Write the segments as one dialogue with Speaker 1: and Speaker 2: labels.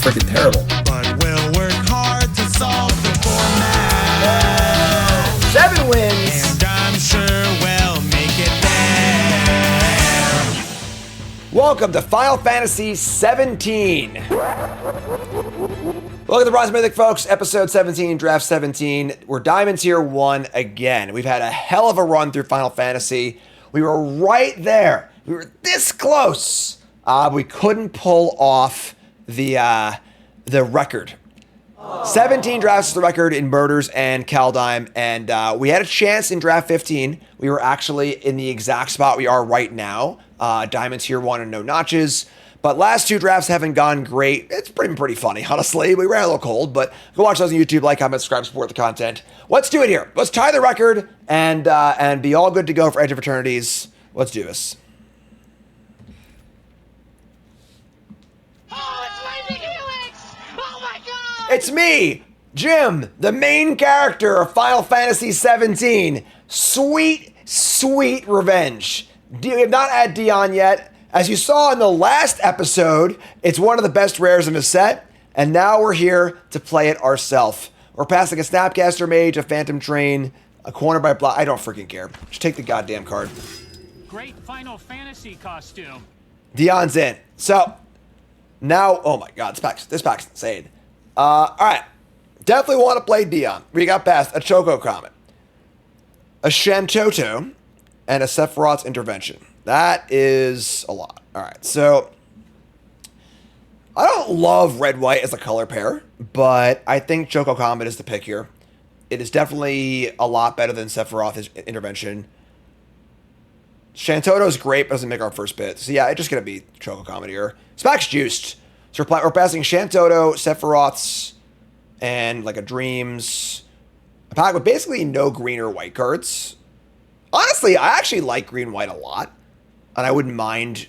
Speaker 1: freaking terrible.
Speaker 2: But we'll work hard to solve the format.
Speaker 1: 7 wins.
Speaker 2: And I'm sure we'll make it there.
Speaker 1: Welcome to Final Fantasy 17. Welcome to Bronze To Mythic, folks. Episode 17, Draft 17. We're Diamond Tier 1 again. We've had a hell of a run through Final Fantasy. We were right there. We were this close. We couldn't pull off the record. 17 drafts is the record in Murders and Kaldheim, and we had a chance in Draft 15. We were actually in the exact spot we are right now. Diamond Tier 1 and no notches. But last 2 drafts haven't gone great. It's pretty funny, honestly. We ran a little cold, but go watch those on YouTube, like, comment, subscribe, support the content. Let's do it here. Let's tie the record and be all good to go for Edge of Eternities. Let's do this.
Speaker 3: Oh, it's Lightning Helix! Oh my god!
Speaker 1: It's me, Jim, the main character of Final Fantasy 17. Sweet, sweet revenge. We have not had Dion yet. As you saw in the last episode, it's one of the best rares in the set, and now we're here to play it ourselves. We're passing a Snapcaster Mage, a Phantom Train, a Corner by Block. I don't freaking care. Just take the goddamn card.
Speaker 4: Great Final Fantasy costume.
Speaker 1: Dion's in. So, now, oh my god, this pack's insane. Alright. Definitely want to play Dion. We got past a Choco Comet, a Shantoto, and a Sephiroth's Intervention. That is a lot. All right, so I don't love red-white as a color pair, but I think Choco Comet is the pick here. It is definitely a lot better than Sephiroth's Intervention. Shantoto is great, but doesn't make our first bit. So yeah, it's just going to be Choco Comet here. Spack's juiced. So we're passing Shantoto, Sephiroth's, and like a Dreams. A pack with basically no green or white cards. Honestly, I actually like green-white a lot. And I wouldn't mind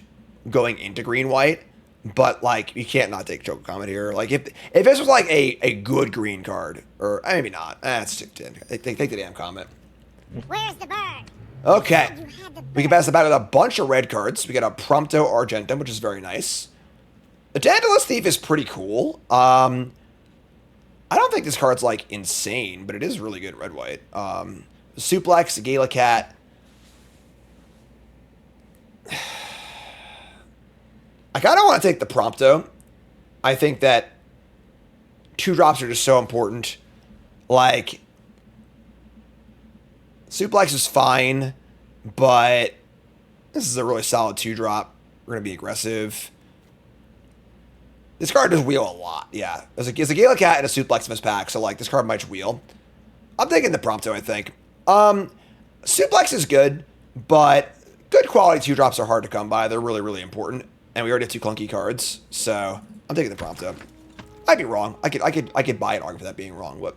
Speaker 1: going into green-white, but, like, you can't not take Choco Comet here. Like, if this was, like, a good green card, or maybe not. Take the damn Comet.
Speaker 3: Where's the bird?
Speaker 1: Okay. We can pass the back with a bunch of red cards. We got a Prompto Argentum, which is very nice. The Tantalus Thief is pretty cool. I don't think this card's, like, insane, but it is really good red-white. Suplex, Gala Cat. I kind of want to take the Prompto. I think that 2 drops are just so important. Like, Suplex is fine, but this is a really solid 2-drop. We're going to be aggressive. This card does wheel a lot, yeah. There's a Gala Cat and a Suplex in this pack, so, like, this card might wheel. I'm taking the Prompto, I think. Suplex is good, but good quality 2-drops are hard to come by. They're really, really important. And we already have 2 clunky cards, so I'm taking the Prompto. I'd be wrong. I could buy an argument for that being wrong, but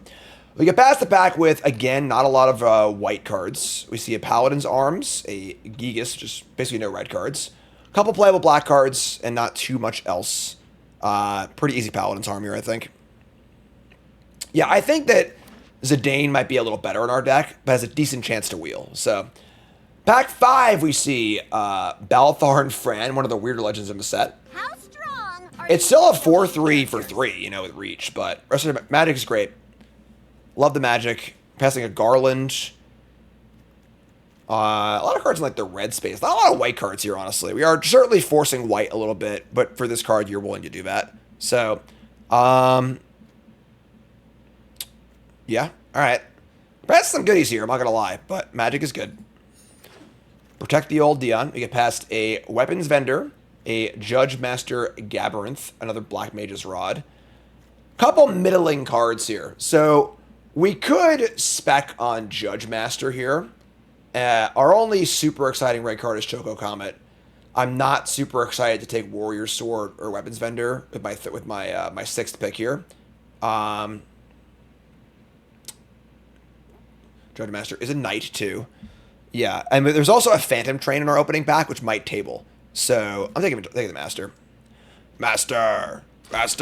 Speaker 1: we get past the pack with, again, not a lot of white cards. We see a Paladin's Arms, a Gigas, just basically no red cards. A couple playable black cards, and not too much else. Pretty easy Paladin's Arm here, I think. Yeah, I think that Zidane might be a little better in our deck, but has a decent chance to wheel. So, pack 5, we see Balthar and Fran, one of the weirder legends in the set.
Speaker 3: How strong are
Speaker 1: It's still a 4-3 for 3, you know, with reach, but rest of the magic is great. Love the magic. Passing a Garland. A lot of cards in, like, the red space. Not a lot of white cards here, honestly. We are certainly forcing white a little bit, but for this card, you're willing to do that. So, yeah, all right. That's some goodies here, I'm not going to lie, but magic is good. Protect the old Dion. We get past a Weapons Vendor, a Judge Master Gabarinth, another Black Mage's Rod. Couple middling cards here. So we could spec on Judge Master here. Our only super exciting red card is Choco Comet. I'm not super excited to take Warrior Sword or Weapons Vendor with my my 6th pick here. Judge Master is a Knight too. Yeah, and there's also a Phantom Train in our opening pack, which might table. So I'm taking the Master. Master! Let's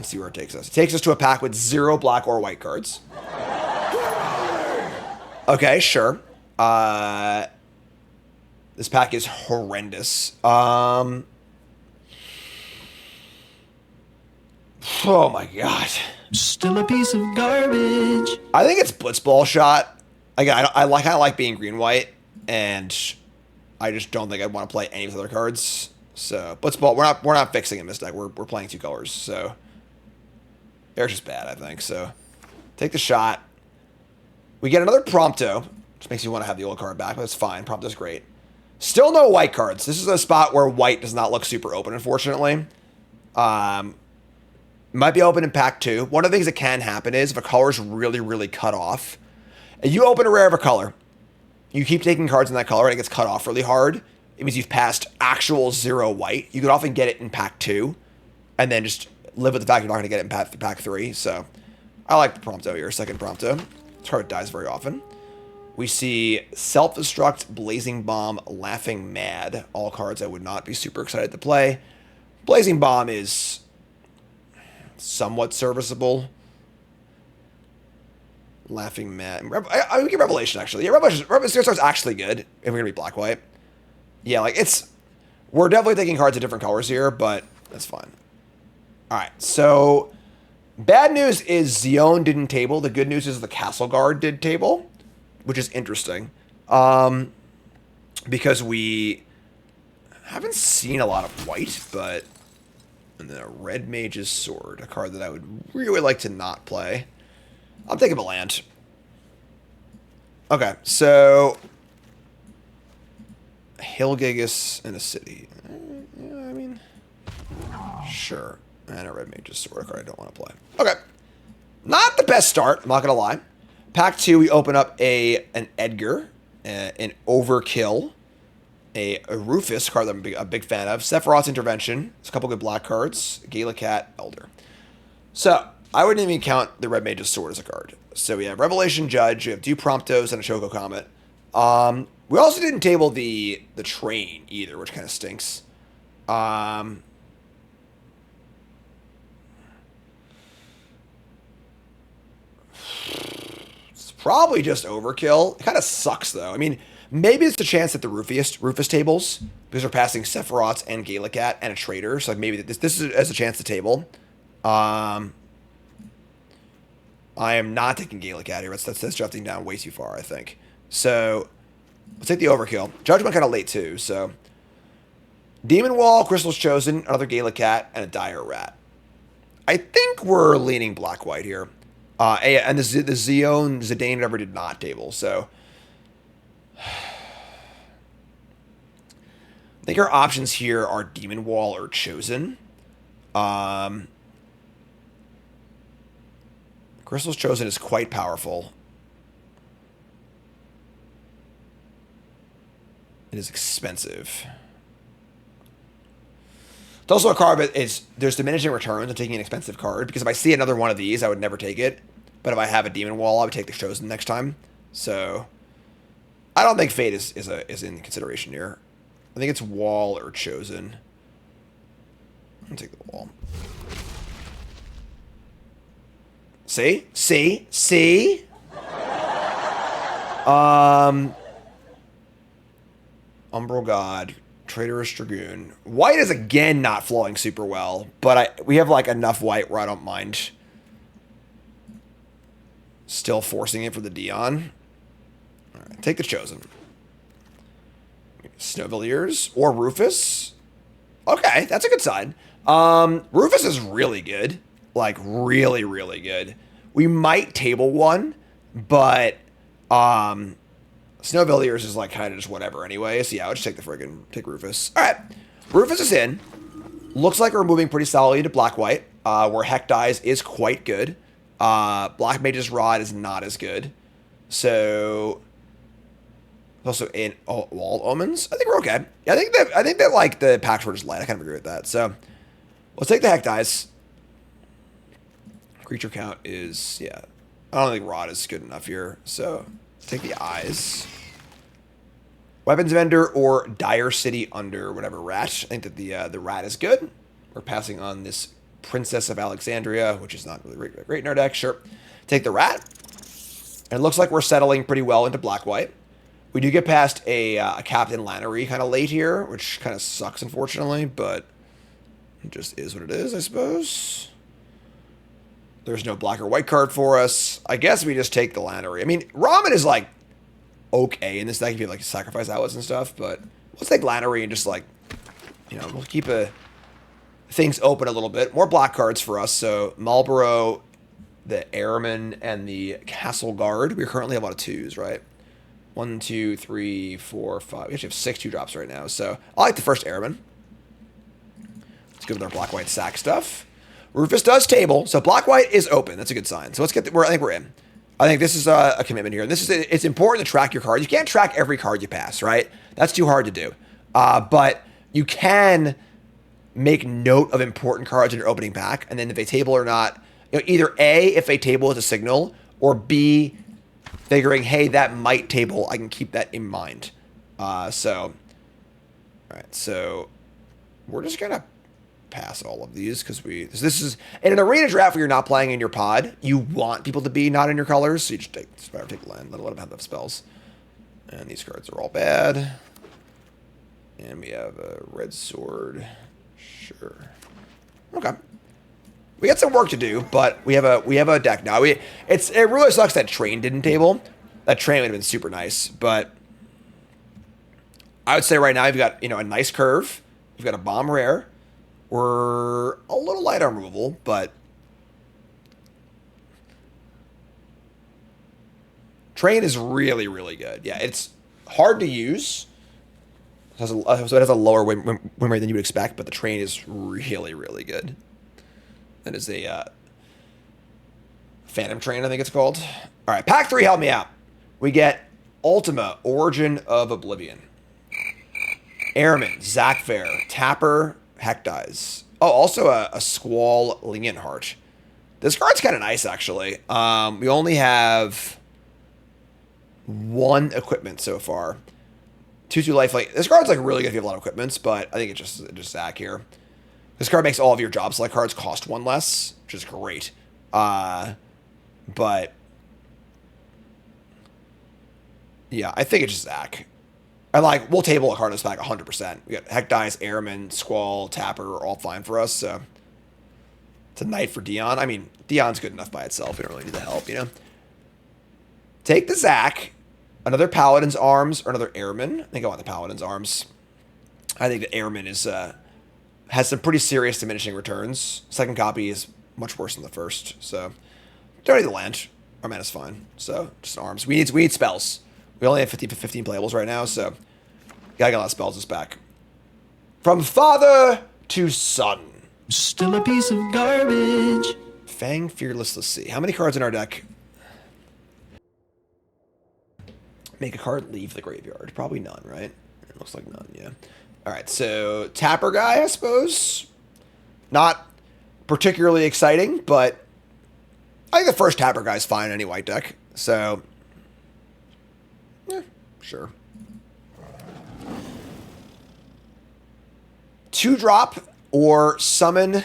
Speaker 1: see where it takes us. It takes us to a pack with 0 black or white cards. Okay, sure. This pack is horrendous. Oh my god.
Speaker 2: Still a piece of garbage.
Speaker 1: I think it's Blitzball Shot. Again, I kind of like being green-white, and I just don't think I'd want to play any of the other cards. So Blitzball, we're not fixing in this deck. We're playing 2 colors. So Air's just bad, I think. So take the shot. We get another Prompto, which makes you want to have the old card back, but it's fine. Prompto's great. Still no white cards. This is a spot where white does not look super open, unfortunately. Might be open in pack 2. One of the things that can happen is if a color's really, really cut off, and you open a rare of a color, you keep taking cards in that color and it gets cut off really hard, it means you've passed actual 0 white. You could often get it in pack 2, and then just live with the fact you're not going to get it in pack 3. So I like the Prompto here, second Prompto. This card dies very often. We see Self-Destruct, Blazing Bomb, Laughing Mad. All cards I would not be super excited to play. Blazing Bomb is somewhat serviceable. Laughing Mad. I would give Revelation, actually. Yeah, Revelation is actually good if we're going to be black-white. Yeah, like, we're definitely taking cards of different colors here, but that's fine. Alright, so bad news is Zion didn't table. The good news is the Castle Guard did table, which is interesting. Because we haven't seen a lot of white, but... And then a Red Mage's Sword, a card that I would really like to not play. I'm thinking of a land. Okay, so... Hillgigus and a city. Yeah, I mean... Sure. And a Red Mage's Sword, a card I don't want to play. Okay. Not the best start, I'm not going to lie. Pack 2, we open up an Edgar, an Overkill, a Rufus, card that I'm a big fan of, Sephiroth's Intervention, it's a couple good black cards, Gallicat, Elder. So, I wouldn't even count the Red Mage's Sword as a card. So we have Revelation Judge, we have 2 Promptos, and a Choco Comet. We also didn't table the Train either, which kind of stinks. Probably just overkill. It kind of sucks, though. I mean, maybe it's a chance that the Rufus tables, because we're passing Sephiroths and Gallicat and a Trader, so like maybe this is as a chance to table. I am not taking Gallicat here. That's drafting down way too far, I think. So, let's take the overkill. Judgment kind of late, too, so... Demon Wall, Crystal's Chosen, another Gallicat, and a Dire Rat. I think we're leaning black-white here. And the Zion, Zidane, whatever, did not table, so... I think our options here are Demon Wall or Chosen. Crystal's Chosen is quite powerful. It is expensive. It's also a card that there's diminishing returns on taking an expensive card, because if I see another one of these, I would never take it. But if I have a Demon Wall, I would take the Chosen next time. So, I don't think Fate is in consideration here. I think it's Wall or Chosen. I'm gonna take the Wall. See? Umbral God, Traitorous Dragoon. White is again not flowing super well, but we have like enough white where I don't mind still forcing it for the Dion. All right, take the Chosen. Snowvilliers or Rufus. Okay, that's a good side. Rufus is really good. Like, really, really good. We might table one, but Snowvilliers is like kind of just whatever anyway. So yeah, I'll just take Rufus. All right, Rufus is in. Looks like we're moving pretty solidly into black-white, where Heck Dies is quite good. Black Mage's Rod is not as good. So also in Wall Omens. I think we're okay. Yeah, I think that like the packs were just light. I kind of agree with that. So let's take the Heck Dies. Creature count is, yeah. I don't think Rod is good enough here. So let's take the Eyes. Weapons Vendor or Dire City under whatever Rat. I think that the Rat is good. We're passing on this Princess of Alexandria, which is not really great in our deck. Sure. Take the Rat. And it looks like we're settling pretty well into black-white. We do get past a Captain Lannery kind of late here, which kind of sucks, unfortunately, but it just is what it is, I suppose. There's no black or white card for us. I guess we just take the Lannery. I mean, Ramen is like okay in this deck if you like sacrifice outlets and stuff, but let's take Lannery and just like, you know, we'll keep things open a little bit. More black cards for us. So Marlboro, the Airman, and the Castle Guard. We currently have a lot of 2s, right? 1, 2, 3, 4, 5. We actually have 6 2-drops right now. So I like the first Airman. Let's go with our black-white sack stuff. Rufus does table, so black-white is open. That's a good sign. So let's get. I think we're in. I think this is a commitment here. And it's important to track your cards. You can't track every card you pass, right? That's too hard to do. But you can make note of important cards in your opening pack, and then if they table or not, you know, either A, if they table is a signal, or B, figuring, hey, that might table, I can keep that in mind. All right, so we're just gonna pass all of these because this is in an arena draft where you're not playing in your pod. You want people to be not in your colors, so you just take land, let them have the spells. And these cards are all bad. And we have a red sword. Sure. Okay. We got some work to do, but we have a deck now. It really sucks that Train didn't table. That Train would have been super nice, but I would say right now you've got, you know, a nice curve. You've got a bomb rare. We're a little light on removal, but Train is really, really good. Yeah, it's hard to use. So it has a lower win rate than you would expect, but the Train is really, really good. That is a Phantom Train, I think it's called. All right, pack 3, help me out. We get Ultima, Origin of Oblivion. Airman, Zakfair, Tapper, Hekdies. Oh, also a Squall, Lenient Heart. This card's kind of nice, actually. We only have 1 equipment so far. 2/2 lifelink. This card's like really good if you have a lot of equipments, but I think it's just Zach here. This card makes all of your job select cards cost 1 less, which is great. But yeah, I think it's just Zach. And like, we'll table a card in this pack 100%. We got Hekdies, Airman, Squall, Tapper are all fine for us. So it's a night for Dion. I mean, Dion's good enough by itself. We don't really need the help, you know. Take the Zach, another Paladin's Arms, or another Airman. I think I want the Paladin's Arms. I think the Airman is has some pretty serious diminishing returns. Second copy is much worse than the first. So don't need the land. Our mana's fine. So just Arms. We need spells. We only have 15 playables right now, so gotta get a lot of spells this back. From father to son.
Speaker 2: Still a piece of garbage.
Speaker 1: Fang Fearless. Let's see. How many cards in our deck? Make a card leave the graveyard. Probably none, right? It looks like none, yeah. All right, so Tapper guy, I suppose. Not particularly exciting, but I think the first Tapper guy is fine in any white deck. So, yeah, sure. 2-drop or summon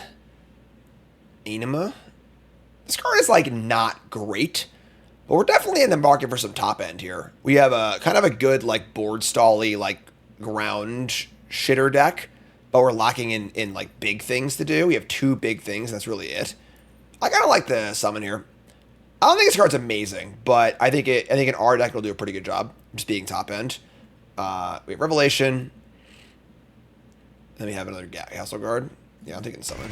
Speaker 1: Anima. This card is like not great, but we're definitely in the market for some top end here. We have a kind of a good like board stally like ground shitter deck, but we're lacking in like big things to do. We have 2 big things, and that's really it. I kind of like the summon here. I don't think this card's amazing, but I think in our deck it'll do a pretty good job just being top end. We have Revelation. Then we have another Castle Guard. Yeah, I'm thinking summon.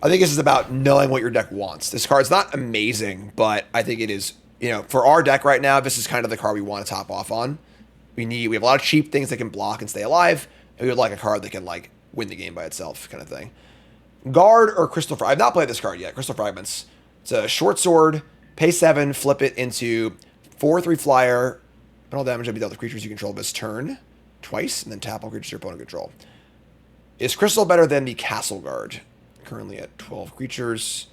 Speaker 1: I think this is about knowing what your deck wants. This card's not amazing, but I think it is, you know, for our deck right now, this is kind of the card we want to top off on. We have a lot of cheap things that can block and stay alive, and we would like a card that can like win the game by itself, kind of thing. Guard or Crystal Fragments. I've not played this card yet. Crystal Fragments. It's a short sword, pay 7, flip it into 4/3 flyer. And all damage will be dealt to creatures you control this turn twice, and then tap all creatures your opponent control. Is Crystal better than the Castle Guard? Currently at 12 creatures.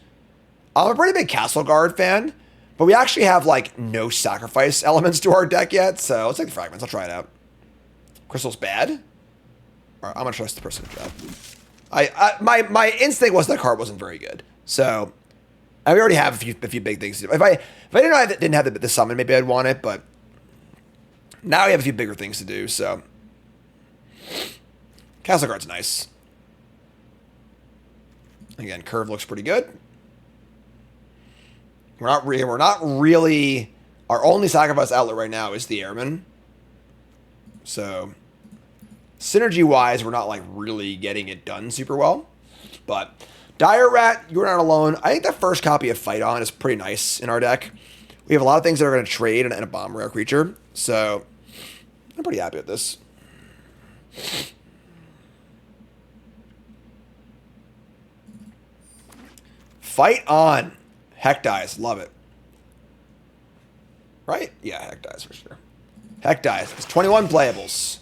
Speaker 1: I'm a pretty big Castle Guard fan, but we actually have like no sacrifice elements to our deck yet, so let's take the Fragments. I'll try it out. Crystal's bad? All right, I'm gonna trust the person job. My instinct was that card wasn't very good, so we already have a few big things to do. If I didn't have the summon, maybe I'd want it, but now we have a few bigger things to do. So Castle Guard's nice. Again, curve looks pretty good. We're not really. Our only sacrifice outlet right now is the Airman. So, synergy-wise, we're not like really getting it done super well. But Dire Rat, you're not alone. I think the first copy of Fight On is pretty nice in our deck. We have a lot of things that are going to trade and a bomb rare creature. So, I'm pretty happy with this. Fight On. Heck Dies. Love it. Right? Yeah, Heck Dies for sure. Heck Dies. It's 21 playables.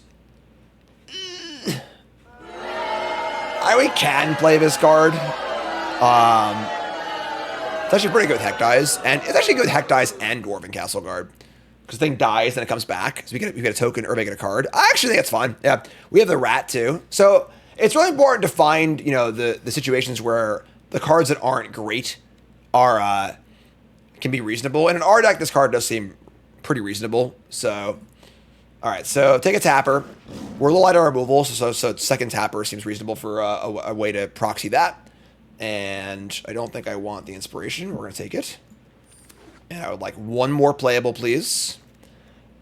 Speaker 1: We can play this card. It's actually pretty good with Heck Dies. And it's actually good with Heck Dies and Dwarven Castle Guard. Because the thing dies, then it comes back. So we get a token or make it a card. I actually think it's fun. Yeah. We have the Rat too. So it's really important to find, you know, the situations where the cards that aren't great are can be reasonable. And in our deck, this card does seem pretty reasonable. So, all right. So take a tapper. We're a little light on removal, so second tapper seems reasonable for a way to proxy that. And I don't think I want the inspiration. We're gonna take it. And I would like one more playable, please.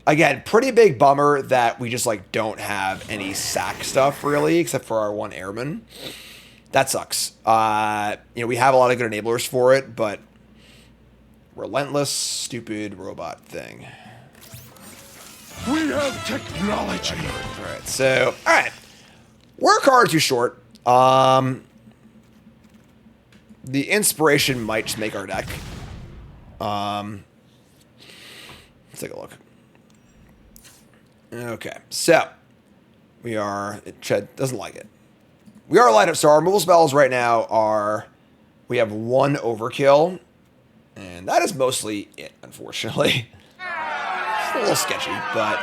Speaker 1: Again, pretty big bummer that we just like don't have any sack stuff really, except for our one Airman. That sucks. You know, we have a lot of good enablers for it, but relentless, stupid robot thing.
Speaker 2: We have technology.
Speaker 1: All right, so all right, we're a card too short. The inspiration might just make our deck. Let's take a look. Okay, so we are. Ched doesn't like it. We are light up, so our removal spells right now are. We have one overkill, and that is mostly it, unfortunately. It's a little sketchy, but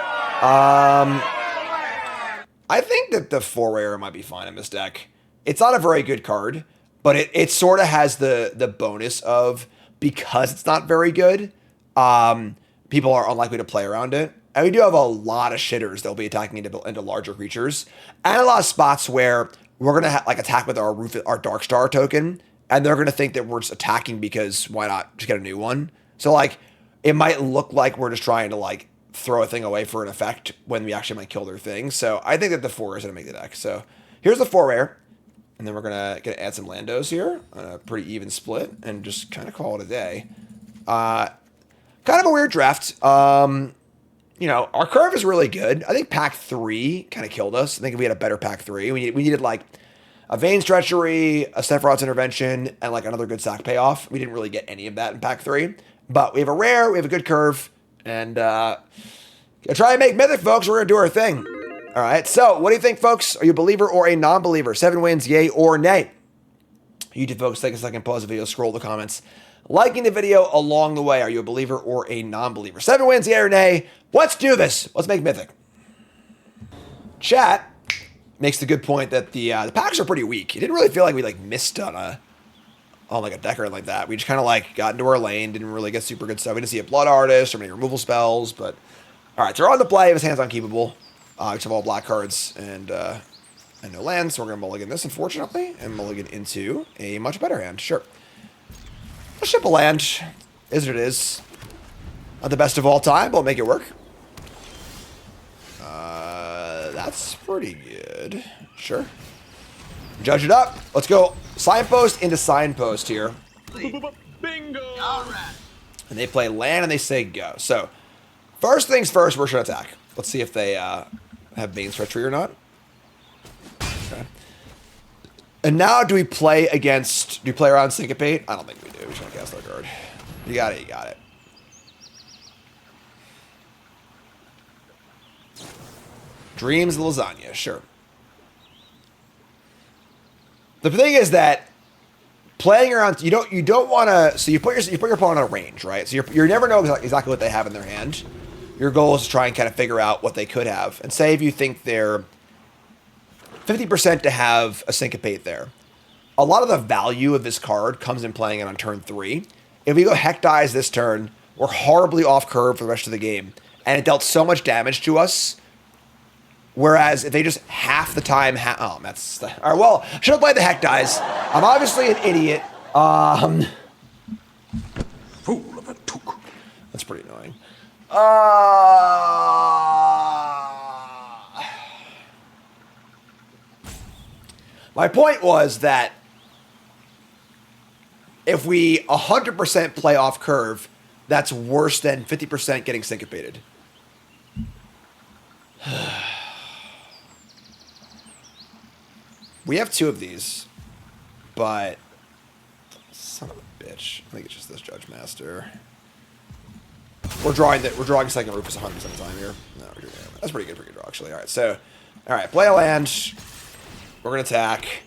Speaker 1: I think that the 4-rare might be fine in this deck. It's not a very good card, but it sort of has the bonus of, because it's not very good, people are unlikely to play around it. And we do have a lot of shitters that'll be attacking into larger creatures, and a lot of spots where we're gonna like attack with our Darkstar token, and they're gonna think that we're just attacking because why not just get a new one? So like, it might look like we're just trying to like throw a thing away for an effect when we actually might kill their thing. So I think that the 4 is gonna make the deck. So here's the 4-rare, and then we're gonna add some Landos here on a pretty even split, and just kind of call it a day. Kind of a weird draft. You know, our curve is really good. I think pack 3 kind of killed us. I think if we had a better pack 3, we needed like a Vane's Treachery, a Sephiroth's Intervention, and like another good sack payoff. We didn't really get any of that in pack 3. But we have a rare, we have a good curve, and gonna try and make Mythic, folks. We're gonna do our thing. All right, so what do you think, folks? Are you a believer or a non-believer? 7 wins, yay or nay? YouTube folks, take a second, pause the video, scroll the comments. Liking the video along the way. Are you a believer or a non-believer? 7 wins, yay or nay? Let's do this. Let's make Mythic. Chat makes the good point that the packs are pretty weak. It didn't really feel like we like missed on like a deck or like that. We just kind of like got into our lane, didn't really get super good stuff. We didn't see a Blood Artist or many removal spells, but all right. So we're on the play. His hand's unkeepable. We have all black cards and no lands. So we're gonna mulligan this, unfortunately, and mulligan into a much better hand. Sure. A ship a land is what it is. Not the best of all time, but we'll make it work. That's pretty good. Sure. Judge it up. Let's go signpost into signpost here.
Speaker 2: Bingo!
Speaker 1: And they play land and they say go. So, first things first, we're going to attack. Let's see if they have Vane's Treachery or not. Okay. And now do we play around Syncopate? I don't think we do. We should cast our card. You got it, you got it. Dreams lasagna, sure. The thing is that playing around, you don't want to. So you put your opponent on a range, right? So you never know exactly what they have in their hand. Your goal is to try and kind of figure out what they could have, and say if you think they're 50% to have a Syncopate there. A lot of the value of this card comes in playing it on turn 3. If we go Heck Dies this turn, we're horribly off curve for the rest of the game, and it dealt so much damage to us. Whereas if they just half the time, all right. Well, should have played the Heck Dies. I'm obviously an idiot. That's pretty annoying. My point was that if we 100% play off curve, that's worse than 50% getting syncopated. We have 2 of these, but son of a bitch. I think it's just this Judge Master. We're drawing second Rufus 100% of the time here. No, we're doing that. That's pretty good draw actually. All right, so play a land. We're gonna attack.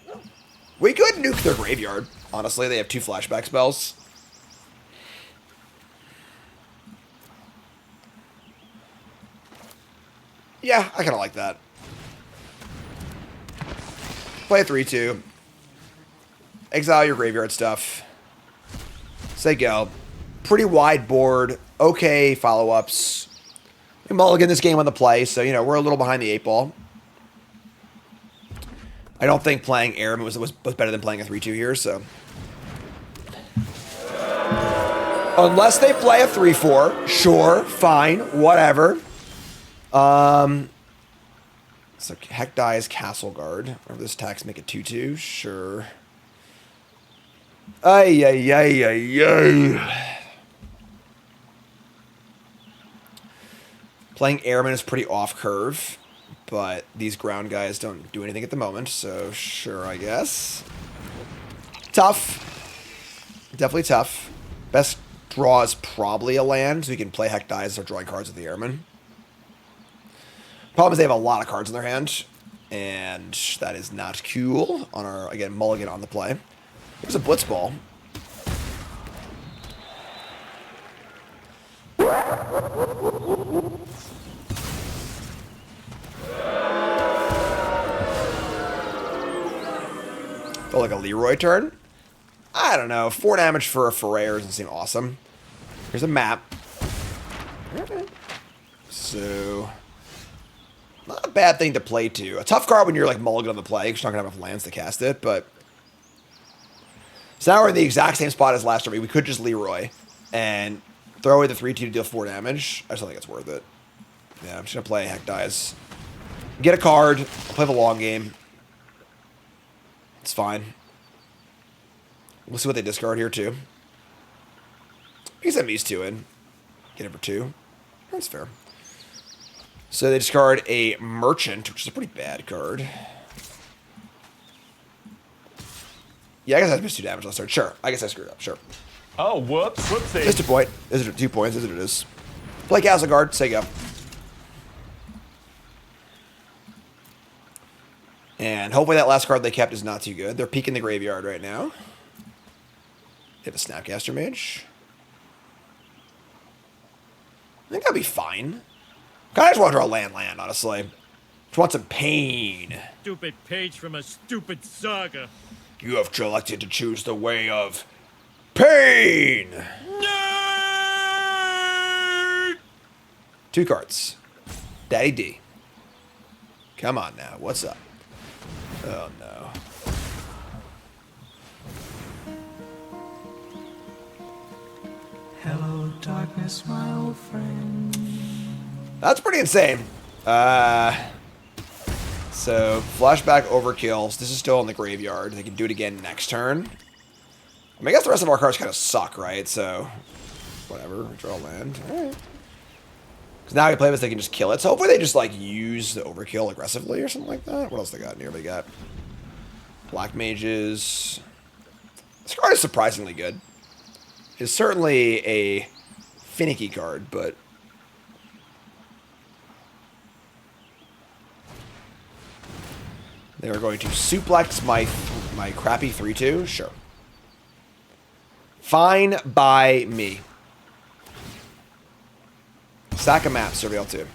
Speaker 1: We could nuke their graveyard. Honestly, they have 2 flashback spells. Yeah, I kind of like that. Play a 3/2. Exile your graveyard stuff. Say go. Pretty wide board. Okay follow-ups. We mulligan this game on the play, so, you know, we're a little behind the 8 ball. I don't think playing Aram was better than playing a 3/2 here, so. Unless they play a 3/4, sure, fine, whatever. So Heck dies Castle Guard. Whenever this attacks, make it 2/2, sure. Ay, ay, ay, ay, ay. Playing Airman is pretty off curve, but these ground guys don't do anything at the moment, so sure, I guess. Tough. Definitely tough. Best draw is probably a land, so we can play Heck dies and start drawing cards with the Airman. Problem is they have a lot of cards in their hand, and that is not cool on our, again, mulligan on the play. Here's a Blitz Ball. Felt like a Leroy turn. I don't know. 4 damage for a Ferrer doesn't seem awesome. Here's a map. So, not a bad thing to play to. A tough card when you're like mulligan on the play because you're not going to have enough lands to cast it, but. So now we're in the exact same spot as last time. We could just Leroy and throw away the 3/2 to deal 4 damage. I just don't think it's worth it. Yeah, I'm just going to play Heck Dies. Get a card. Play the long game. It's fine. We'll see what they discard here, too. We can send these 2 in. Get it for 2. That's fair. So they discard a Merchant, which is a pretty bad card. Yeah, I guess I missed 2 damage last turn. Sure. I guess I screwed up. Sure.
Speaker 5: Oh, whoops. Whoopsie.
Speaker 1: Just a point. Is it 2 points? Is it? It is. Play Castle Guard. Say go. And hopefully that last card they kept is not too good. They're peeking the graveyard right now. They have a Snapcaster Mage. I think that'll be fine. Kind of just want to draw land, honestly. Just want some pain.
Speaker 6: Stupid page from a stupid saga.
Speaker 1: You have elected to choose the way of pain.
Speaker 6: Nerd!
Speaker 1: 2 cards. Daddy D. Come on now. What's up? Oh, no.
Speaker 2: Hello, darkness, my old friend.
Speaker 1: That's pretty insane. So, flashback overkills. This is still in the graveyard. They can do it again next turn. I mean, I guess the rest of our cards kind of suck, right? So, whatever. Draw land. All right. Because now we play this, they can just kill it. So hopefully they just, like, use the overkill aggressively or something like that. What else they got in here? They got Black Mages. This card is surprisingly good. It's certainly a finicky card, but... They are going to suplex my crappy 3/2? Sure. Fine by me. Sack a map, Surveil 2.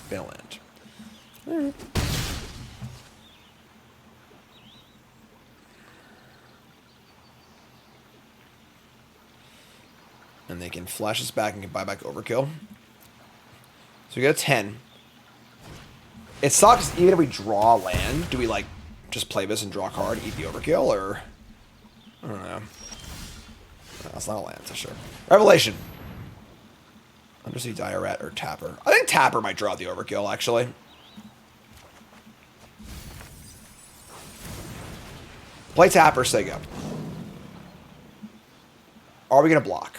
Speaker 1: Bail land. Alright. And they can flash us back and can buy back overkill. So we got a 10. It sucks even if we draw land. Do we, like, just play this and draw a card, eat the overkill, or... I don't know. That's not a land, for sure. Revelation. Undersea Diaret or Tapper. I think Tapper might draw the overkill, actually. Play Tapper, say go. Are we going to block?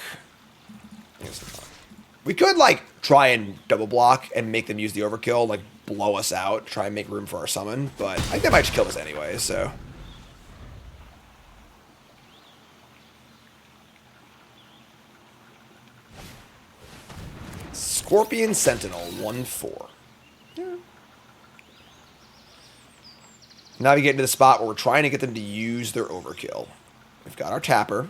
Speaker 1: We could, like, try and double block and make them use the overkill, like, blow us out, try and make room for our summon, but I think they might just kill us anyway, so... Scorpion Sentinel, 1/4. Yeah. Now we get into the spot where we're trying to get them to use their overkill. We've got our Tapper.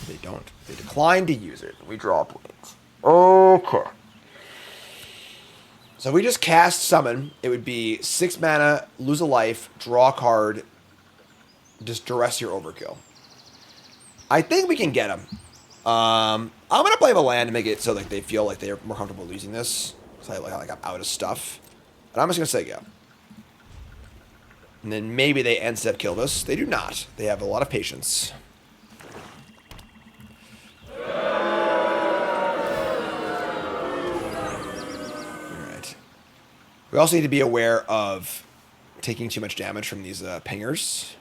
Speaker 1: They don't. They decline to use it. We draw points. Okay. So we just cast Summon. It would be 6 mana, lose a life, draw a card, just duress your overkill. I think we can get them. I'm going to play a land to make it so like they feel like they're more comfortable losing this. So like I'm out of stuff. But I'm just going to say go. And then maybe they end step killed us. They do not. They have a lot of patience. Alright. We also need to be aware of taking too much damage from these pingers.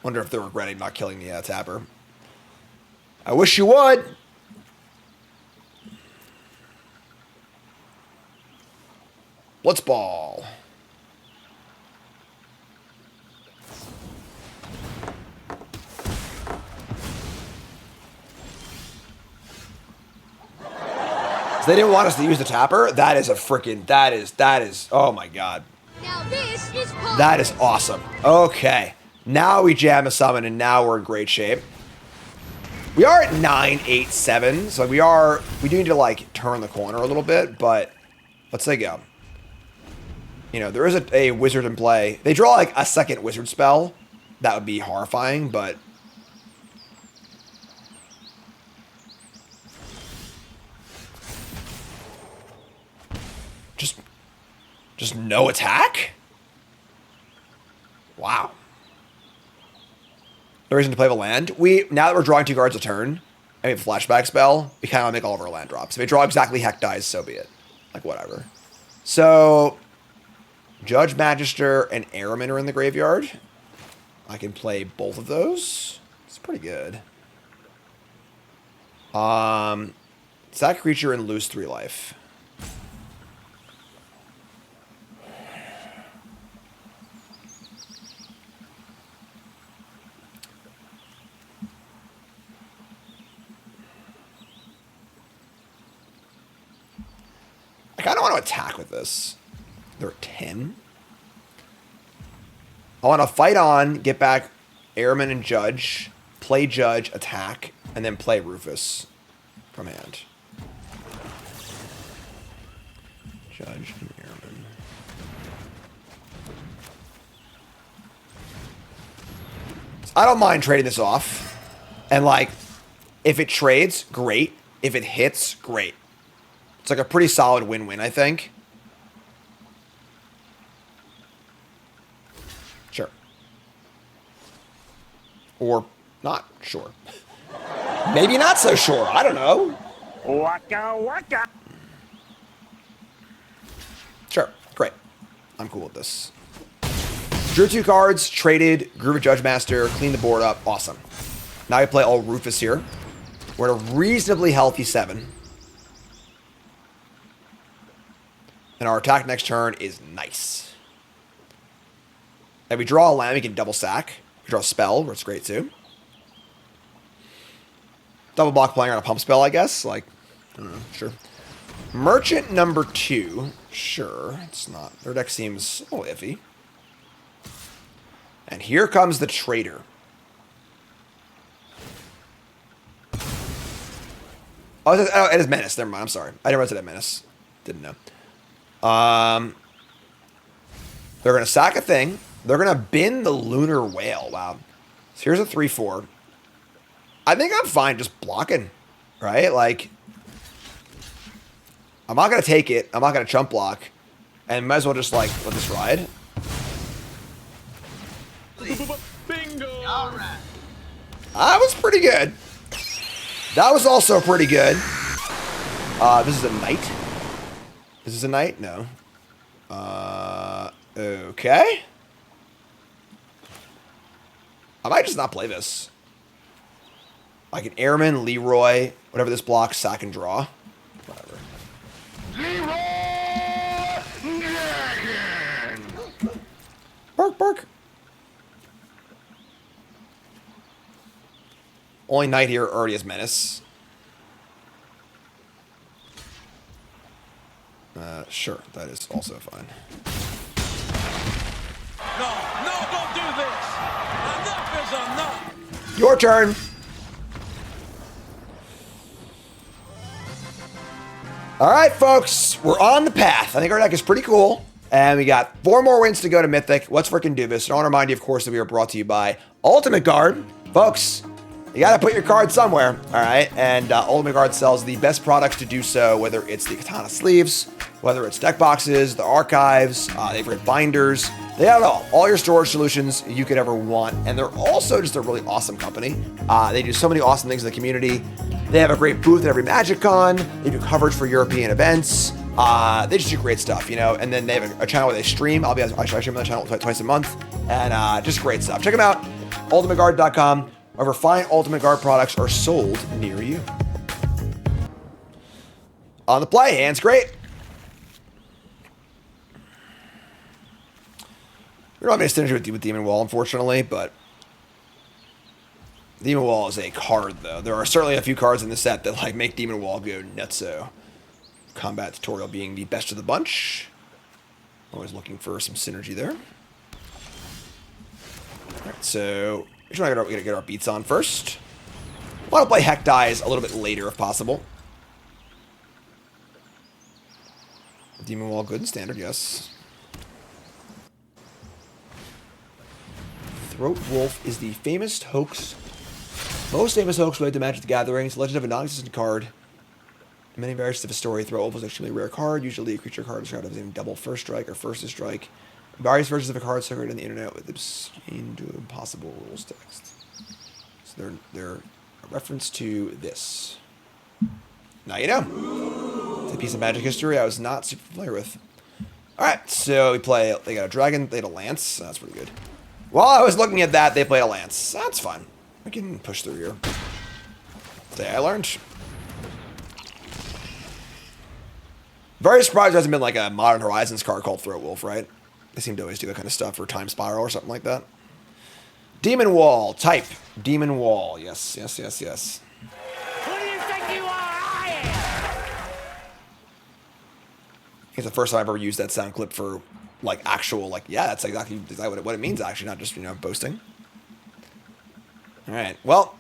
Speaker 1: Wonder if they're regretting not killing the Tapper. I wish you would. Let's ball. So they didn't want us to use the Tapper? That is a freaking, that is, oh my god.
Speaker 3: Now this is
Speaker 1: That is awesome. Okay. Now we jam a summon, and now we're in great shape. We are at 9-8-7, so we do need to, like, turn the corner a little bit, but let's say go. You know, there is a wizard in play. They draw, like, a second wizard spell. That would be horrifying, but... Just no attack? Wow. No reason to play the land. Now that we're drawing 2 cards a turn, and we have a flashback spell, we kind of make all of our land drops. If we draw exactly Heck Dies, so be it. Like, whatever. So, Judge, Magister, and Airman are in the graveyard. I can play both of those. It's pretty good. Sack creature and lose 3 life. I kind of want to attack with this. They're 10. I want to fight on, get back Airman and Judge, play Judge, attack, and then play Rufus from hand. Judge and Airman. So I don't mind trading this off. And, like, if it trades, great. If it hits, great. It's like a pretty solid win-win, I think. Sure. Or not sure. Maybe not so sure. I don't know.
Speaker 5: Waka waka.
Speaker 1: Sure. Great. I'm cool with this. Drew 2 cards, traded, grew a Judge Master, cleaned the board up. Awesome. Now I play all Rufus here. We're at a reasonably healthy 7. And our attack next turn is nice. And we draw a land, we can double sack. We draw a spell, where it's great too. Double block playing on a pump spell, I guess. Like, I don't know, sure. Merchant number 2. Sure, it's not. Their deck seems a little iffy. And here comes the Trader. Oh, it is Menace. Never mind, I'm sorry. I didn't realize that Menace. Didn't know. They're going to sack a thing. They're going to bin the Lunar Whale. Wow. So here's a 3-4. I think I'm fine just blocking, right? Like, I'm not going to take it. I'm not going to chump block. And might as well just, like, let this ride.
Speaker 6: Bingo!
Speaker 1: That was pretty good. That was also pretty good. This is a knight. This is a knight? No. Okay. I might just not play this. Like an Airman, Leroy, whatever this blocks, sack and draw. Whatever. Bark, bark. Only knight here already has menace. Sure, that is also fine.
Speaker 6: No, don't do this! Enough is enough!
Speaker 1: Your turn. All right, folks, we're on the path. I think our deck is pretty cool. And we got 4 more wins to go to Mythic. Let's freaking do this. And I want to remind you, of course, that we are brought to you by Ultimate Guard. Folks, you got to put your cards somewhere, all right? And Ultimate Guard sells the best products to do so, whether it's the Katana sleeves, whether it's deck boxes, the archives, they have great binders. They have it all your storage solutions you could ever want. And they're also just a really awesome company. They do so many awesome things in the community. They have a great booth at every Magic Con. They do coverage for European events. They just do great stuff, you know. And then they have a channel where they stream. I stream on the channel twice a month. And just great stuff. Check them out. UltimateGuard.com. Wherever fine Ultimate Guard products are sold near you. On the play, hands great. We don't have any synergy with Demon Wall, unfortunately, but Demon Wall is a card, though. There are certainly a few cards in the set that like make Demon Wall go nutso. Combat Tutorial being the best of the bunch. Always looking for some synergy there. All right, so we should get our beats on first. I want to play Heck Dies a little bit later if possible. Demon Wall, good and standard, yes. Throat Wolf is the famous hoax, most famous hoax related to Magic the Gathering. It's a legend of a non-existent card. In many variations of a story, Throat Wolf is an extremely rare card. Usually a creature card described as having double first strike or first to strike. Various versions of a card circulated on the internet with obscene to impossible rules text. So they're a reference to this. Now you know. It's a piece of Magic history I was not super familiar with. Alright, so we play, they got a dragon, they had a lance. That's pretty good. While I was looking at that, they played a lance. That's fine. We can push through here. Today I learned. Very surprised there hasn't been like a Modern Horizons card called Throat Wolf, right? They seem to always do that kind of stuff for Time Spiral or something like that. Demon Wall. Type. Demon Wall. Yes, yes, yes, yes.
Speaker 3: Who do you think you are? I am!
Speaker 1: It's the first time I've ever used that sound clip for like actual, like, yeah, that's exactly what it means actually, not just, you know, boasting. All right, well,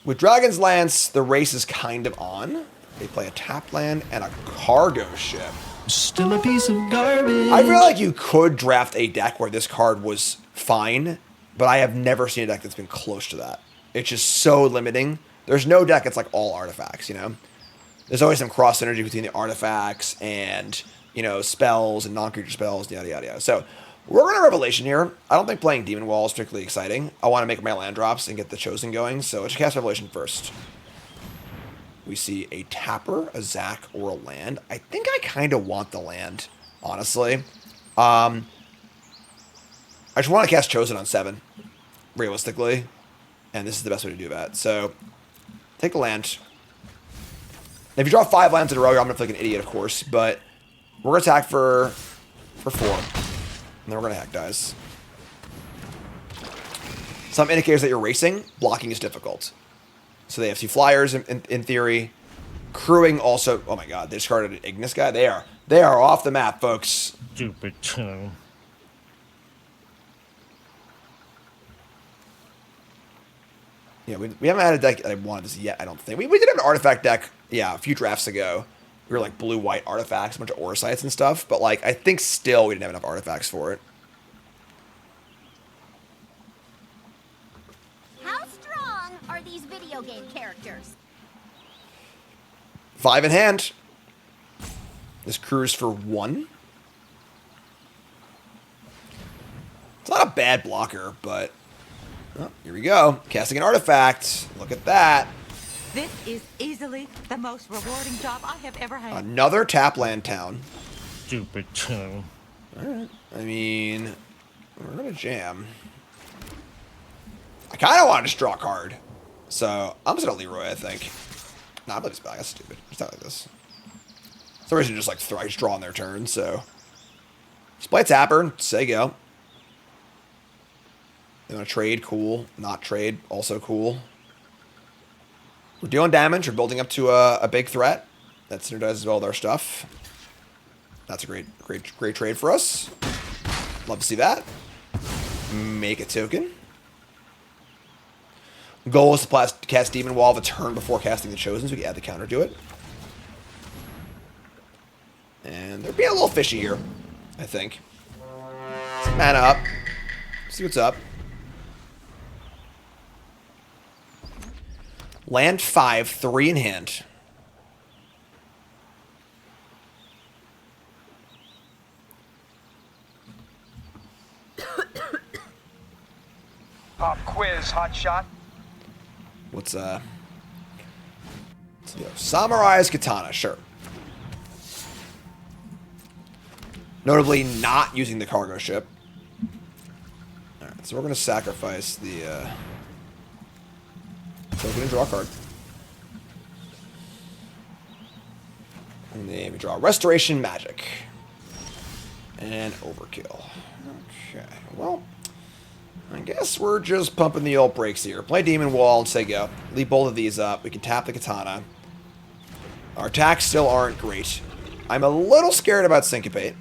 Speaker 1: with Dragon's Lance, the race is kind of on. They play a tap land and a cargo ship.
Speaker 2: Still a piece of garbage.
Speaker 1: I feel like you could draft a deck where this card was fine, but I have never seen a deck that's been close to that. It's just so limiting. There's no deck that's like all artifacts, you know? There's always some cross synergy between the artifacts and, you know, spells and non-creature spells, yada, yada, yada. So we're going to Revelation here. I don't think playing Demon Wall is particularly exciting. I want to make my land drops and get the Chosen going, so let's cast Revelation first. We see a tapper, a Zac, or a land. I think I kind of want the land, honestly. I just want to cast Chosen on 7, realistically. And this is the best way to do that. So, take a land. If you draw 5 lands in a row, I'm going to feel like an idiot, of course. But we're going to attack for 4. And then we're going to Heck Dies. Some indicators that you're racing, blocking is difficult. So they have 2 flyers in theory. Crewing also. Oh my god, they discarded an Ignis guy. They are off the map, folks.
Speaker 6: Stupid tongue.
Speaker 1: Yeah, we haven't had a deck that I wanted this yet, I don't think. We did have an artifact deck, yeah, a few drafts ago. We were like blue-white artifacts, a bunch of aura sites and stuff. But like, I think still we didn't have enough artifacts for it.
Speaker 3: How strong are these video game characters?
Speaker 1: 5 in hand. This cruise for 1. It's not a bad blocker, but... Oh, here we go. Casting an artifact. Look at that.
Speaker 7: This is easily the most rewarding job I have ever had.
Speaker 1: Another tap land town.
Speaker 5: Stupid town.
Speaker 1: Alright. I mean... We're gonna jam. I kind of want to just draw a card. So, I'm just gonna Leroy, I think. Nah, I'm gonna just back. That's stupid. It's not like this. Some reason just like just draw on their turn, so. Just play Tapper, say go. They want to trade, cool. Not trade, also cool. We're dealing damage, we're building up to a big threat. That synergizes well with our stuff. That's a great trade for us. Love to see that. Make a token. Goal is to cast Demon Wall of a turn before casting the Chosen, so we can add the counter to it. And they're being a little fishy here, I think. Some mana up. See what's up. Land 5, 3 in hand.
Speaker 8: Pop quiz, hot shot.
Speaker 1: What's Samurai's Katana, sure. Notably not using the cargo ship. Alright, so we're gonna sacrifice the token and draw a card. And then we draw Restoration Magic. And Overkill. Okay, well, I guess we're just pumping the old brakes here. Play Demon Wall and say go. Leave both of these up. We can tap the Katana. Our attacks still aren't great. I'm a little scared about Syncopate.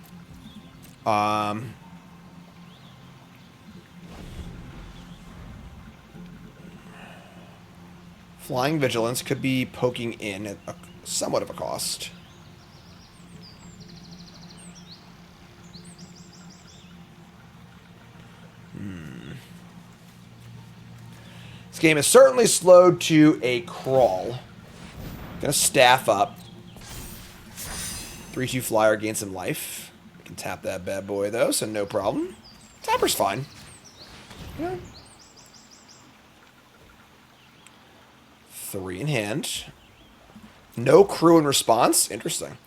Speaker 1: Flying Vigilance could be poking in at somewhat of a cost. This game is certainly slowed to a crawl. Gonna staff up. 3/2 flyer, gain some life. We can tap that bad boy though, so no problem. Tapper's fine. Yeah. 3 in hand. No crew in response. Interesting.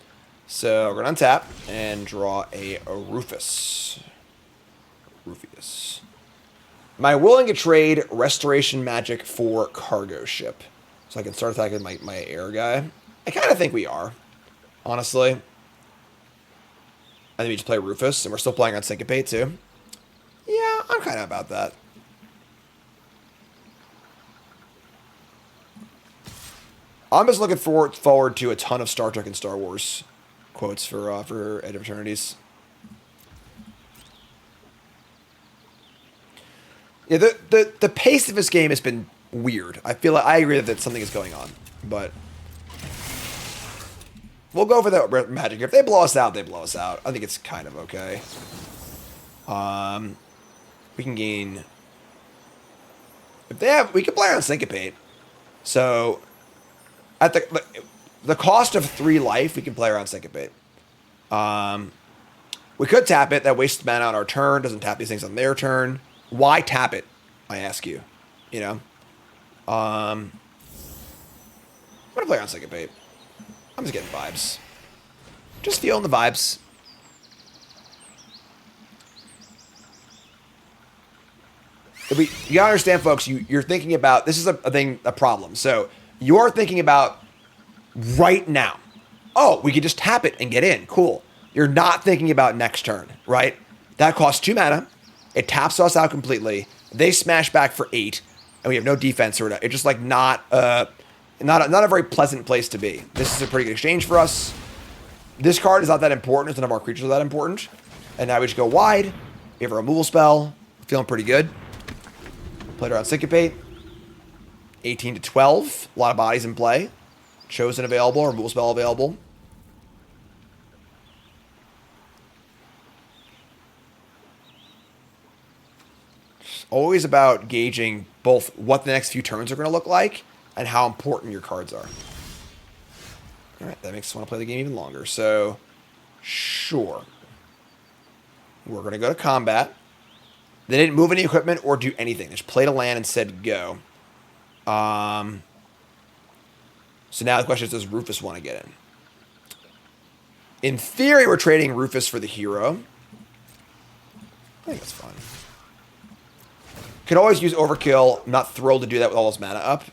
Speaker 1: So we're gonna untap and draw a Rufus. Rufius. Am I willing to trade Restoration Magic for Cargo Ship? So I can start attacking my air guy? I kind of think we are. Honestly. I think we just play Rufus, and we're still playing on Syncopate too. Yeah, I'm kind of about that. I'm just looking forward to a ton of Star Trek and Star Wars quotes for Edge of Eternities. Yeah, the pace of this game has been weird. I feel like I agree that something is going on, but we'll go for that magic. If they blow us out, they blow us out. I think it's kind of okay. We can gain. If they have, we can play on Syncopate. So at the cost of 3 life, we can play around Syncopate. We could tap it. That wastes mana on our turn. Doesn't tap these things on their turn. Why tap it? I ask you. You know. I'm gonna play on Syncopate. I'm just getting vibes. Just feeling the vibes. You gotta understand, folks. You're thinking about this is a problem. So you're thinking about right now. Oh, we could just tap it and get in. Cool. You're not thinking about next turn, right? That costs 2 mana. It taps us out completely. They smash back for 8, and we have no defense or whatever. It's just like not a very pleasant place to be. This is a pretty good exchange for us. This card is not that important. None of our creatures are that important. And now we just go wide. We have a removal spell. Feeling pretty good. Played around Syncopate. 18 to 12. A lot of bodies in play. Chosen available. Removal spell available. It's always about gauging both what the next few turns are going to look like and how important your cards are. Alright, that makes us want to play the game even longer. So, Sure. We're going to go to combat. They didn't move any equipment or do anything. They just played a land and said go. So now the question is, does Rufus want to get in? In theory, we're trading Rufus for the hero. I think that's fine. Could always use overkill. I'm not thrilled to do that with all this mana up.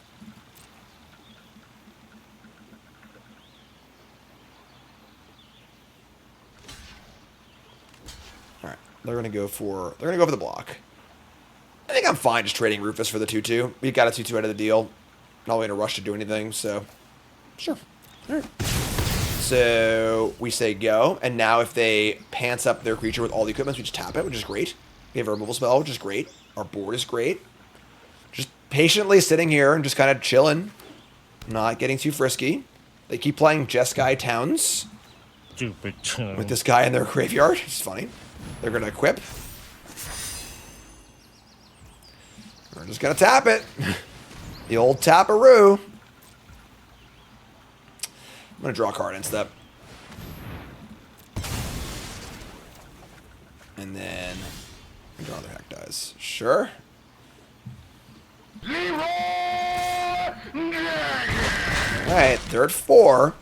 Speaker 1: All right, they're gonna go for the block. I think I'm fine just trading Rufus for the 2/2. We got a 2/2 out of the deal. Not really in a rush to do anything, so sure. All right. So we say go, and now if they pants up their creature with all the equipment, we just tap it, which is great. We have a removal spell, which is great. Our board is great. Just patiently sitting here and just kind of chilling, not getting too frisky. They keep playing Jeskai Towns
Speaker 5: Stupid tune.
Speaker 1: with this guy in their graveyard. It's funny. They're gonna equip. We're just gonna tap it. The old taparoo. I'm going to draw a card instead. And then draw other heck dies. Sure. Alright, they're at 4. I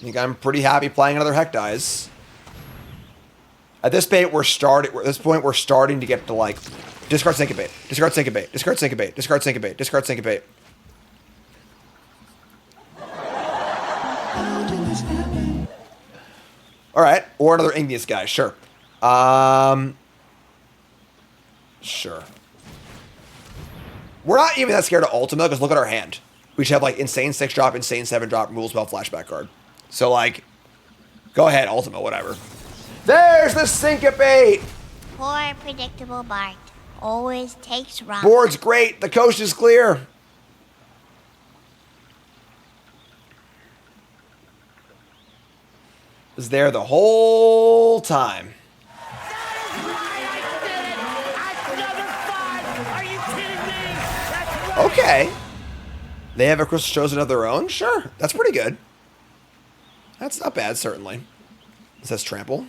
Speaker 1: think I'm pretty happy playing another heck dies. At this point, we're starting to get to like discard syncopate, discard syncopate, discard syncopate, discard syncopate, discard syncopate. All right, or another Igneous guy, sure. Sure. We're not even that scared of Ultima, because look at our hand. We just have, like, insane 6-drop, insane 7-drop, removal spell, flashback card. So, like, go ahead, Ultima, whatever. There's the Syncopate!
Speaker 8: Poor predictable Bart. Always takes wrong.
Speaker 1: Board's great. The coast is clear. Was there the whole time. Okay. They have a Crystal Chosen of their own? Sure. That's pretty good. That's not bad, certainly. It says trample.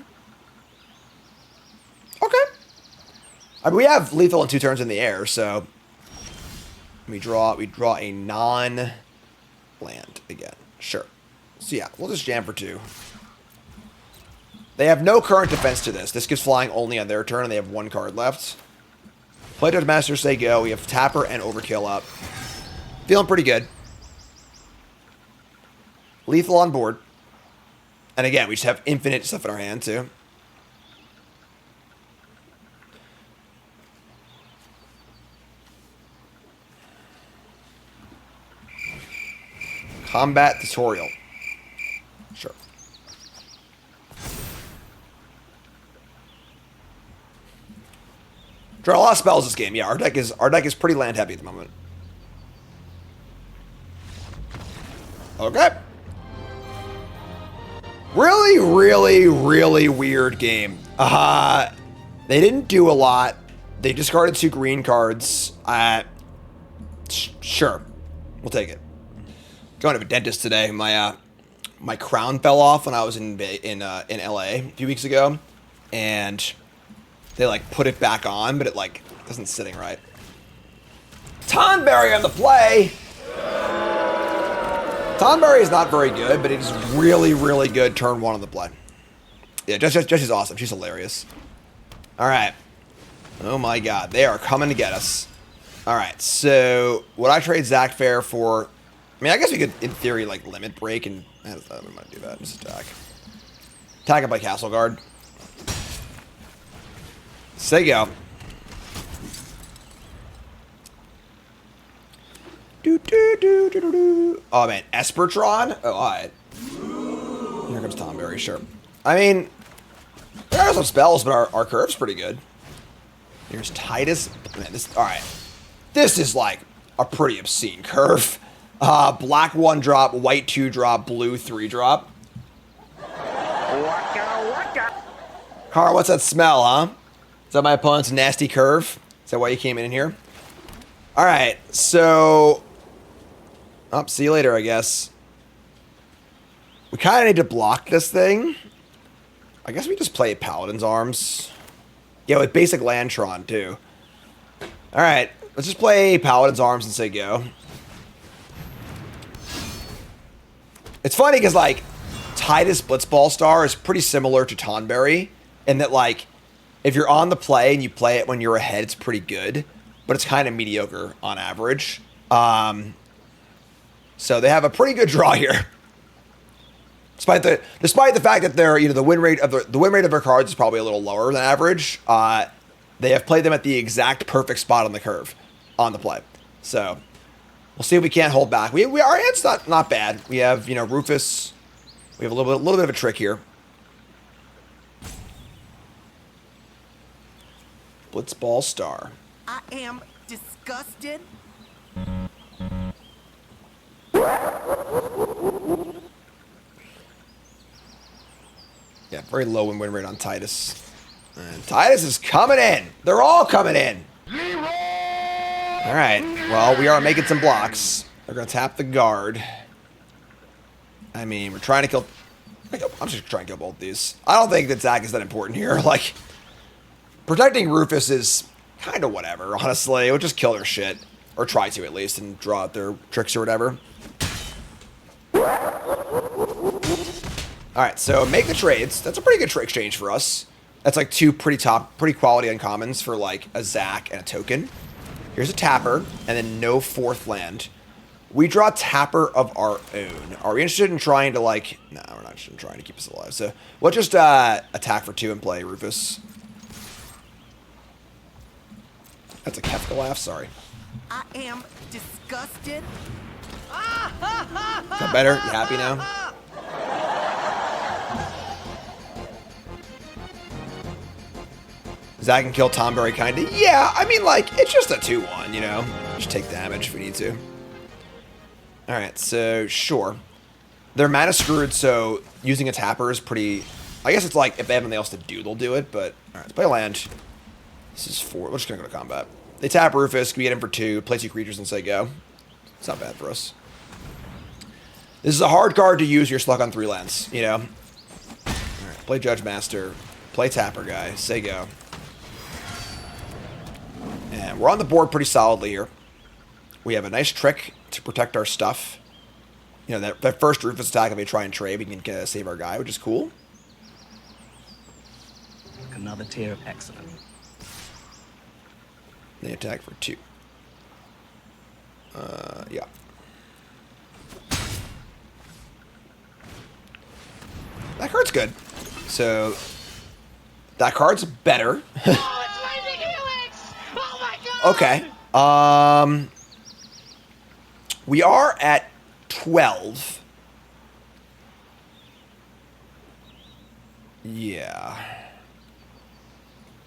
Speaker 1: Okay. I mean, we have lethal in 2 turns in the air, so we draw a non-land again. Sure. So yeah, we'll just jam for 2. They have no current defense to this. This gives flying only on their turn, and they have 1 card left. Play Judge Master, say go. We have Tapper and Overkill up. Feeling pretty good. Lethal on board. And again, we just have infinite stuff in our hand, too. Combat tutorial. Sure. Draw a lot of spells this game. Yeah, our deck is pretty land heavy at the moment. Okay. Really, really, really weird game. They didn't do a lot. They discarded 2 green cards. Sure. We'll take it. Going to a dentist today. My crown fell off when I was in LA a few weeks ago, and they like put it back on, but it like isn't sitting right. Tonberry on the play. Tonberry is not very good, but it is really, really good turn 1 on the play. Yeah, Jessie's awesome. She's hilarious. All right. Oh my God, they are coming to get us. All right, so would I trade Zach Fair for? I mean, I guess we could, in theory, like limit break, and I'm gonna do that. Just attack. Attack it by Castle Guard. Say go. Oh man, Espertron? Oh, alright. Here comes Tonberry, sure. I mean, there are some spells, but our curve's pretty good. Here's Titus. Man, alright. This is like a pretty obscene curve. Black 1-drop, white 2-drop, blue 3-drop. Carl, what's that smell, huh? Is that my opponent's nasty curve? Is that why you came in here? Alright, so... Oh, see you later, I guess. We kind of need to block this thing. I guess we just play Paladin's Arms. Yeah, with basic Lantron, too. Alright, let's just play Paladin's Arms and say go. It's funny because, like, Tidus Blitzball Star is pretty similar to Tonberry in that, like, if you're on the play and you play it when you're ahead, it's pretty good, but it's kind of mediocre on average. So they have a pretty good draw here. Despite the fact that they're, the win rate of their cards is probably a little lower than average, they have played them at the exact perfect spot on the curve on the play. So we'll see if we can't hold back. Our hand's not bad. We have, Rufus. We have a little bit of a trick here. Blitzball Star.
Speaker 9: I am disgusted.
Speaker 1: Yeah, very low win rate on Tidus. And Tidus is coming in. They're all coming in. All right. Well, we are making some blocks. They're going to tap the guard. I mean, we're trying to kill... I'm just trying to kill both these. I don't think that Zach is that important here. Like, protecting Rufus is kind of whatever, honestly. We'll just kill their shit. Or try to, at least, and draw out their tricks or whatever. Alright, so make the trades. That's a pretty good trade exchange for us. That's like two pretty quality uncommons for like a Zach and a token. Here's a Tapper, and then no fourth land. We draw Tapper of our own. Are we interested in trying to like... No, we're not interested in trying to keep us alive. So we'll just attack for 2 and play Rufus. That's a Kefka laugh, sorry.
Speaker 9: I am disgusted.
Speaker 1: Is that better? You happy now? Zach can kill Tonberry, kinda. Yeah, I mean, like, it's just a 2-1, Just take damage if we need to. Alright, so, sure. They're mana screwed, so using a Tapper is pretty... I guess it's like, if they have anything else to do, they'll do it, but... Alright, let's play a land. This is 4. We're just gonna go to combat. They tap Rufus, we get him for 2, play 2 creatures and say go. It's not bad for us. This is a hard card to use your Sluck on 3 lands, Alright, play Judge Master, play Tapper guy, say go. And we're on the board pretty solidly here. We have a nice trick to protect our stuff. That first Rufus attack, if we try and trade, we can save our guy, which is cool.
Speaker 10: Another tier of excellent.
Speaker 1: They attack for 2. Yeah. That card's good. So, that card's better.
Speaker 3: Oh, it's Lightning Helix! Oh my god!
Speaker 1: Okay. We are at 12. Yeah.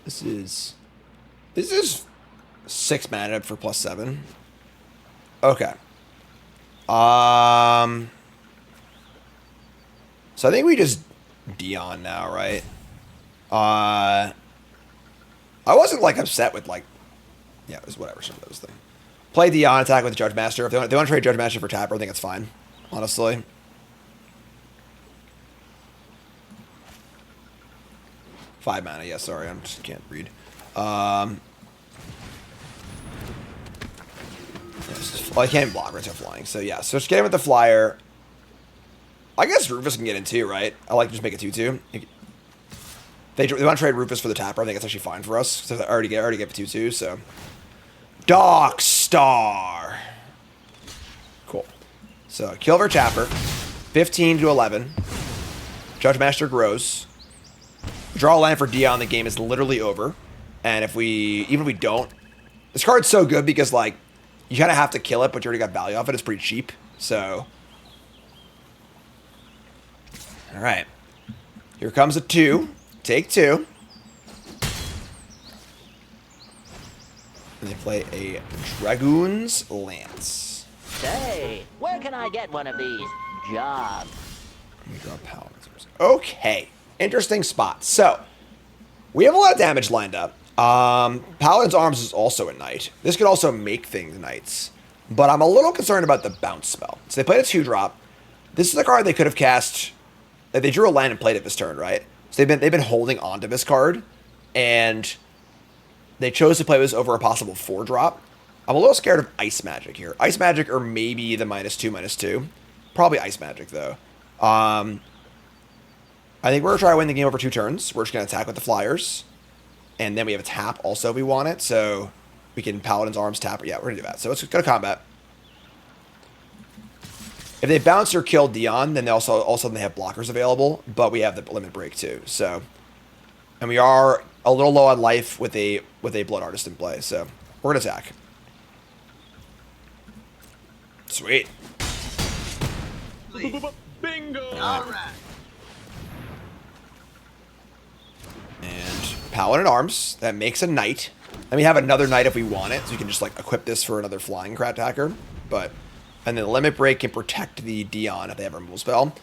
Speaker 1: This is 6 mana for +7. Okay. So I think we just Dion now, right? I wasn't like upset with like, yeah, it was whatever, some of those things. Play Dion, attack with Judge Master. If they want to trade Judge Master for Tapper, I think it's fine, honestly. Five mana, yeah, sorry, I just can't read. Well, I can't block, right? So flying. So yeah, so just get him with the flyer. I guess Rufus can get in too, right? I like to just make it 2/2. They want to trade Rufus for the Tapper. I think it's actually fine for us. So they already get 2/2. So Dark Star. Cool. So kill our Tapper. 15 to 11. Judge Master grows. Draw a land for Dion. The game is literally over. And even if we don't, this card's so good because like you kind of have to kill it, but you already got value off it. It's pretty cheap. So. All right. Here comes a 2. Take 2. And they play a Dragoon's Lance.
Speaker 3: Say, where can I get one of these jobs?
Speaker 1: Let me draw Paladins. Okay. Interesting spot. So, we have a lot of damage lined up. Paladin's Arms is also a knight. This could also make things knights. But I'm a little concerned about the bounce spell. So they played a 2-drop. This is the card they could have cast. They drew a land and played it this turn, right? So they've been holding on to this card, and they chose to play this over a possible 4-drop. I'm a little scared of Ice Magic here. Ice Magic or maybe the -2/-2. Probably Ice Magic though. I think we're gonna try to win the game over 2 turns. We're just gonna attack with the flyers, and then we have a tap also if we want it. So we can Paladin's Arms tap. Yeah, we're gonna do that. So let's go to combat. If they bounce or kill Dion, then they also they have blockers available, but we have the limit break too. So, and we are a little low on life with a Blood Artist in play. So we're gonna attack. Sweet.
Speaker 6: Bingo!
Speaker 1: All right. And Paladin Arms. That makes a knight. And we have another knight if we want it, so you can just like equip this for another flying crat attacker. But and then the limit break can protect the Dion if they have a removal spell.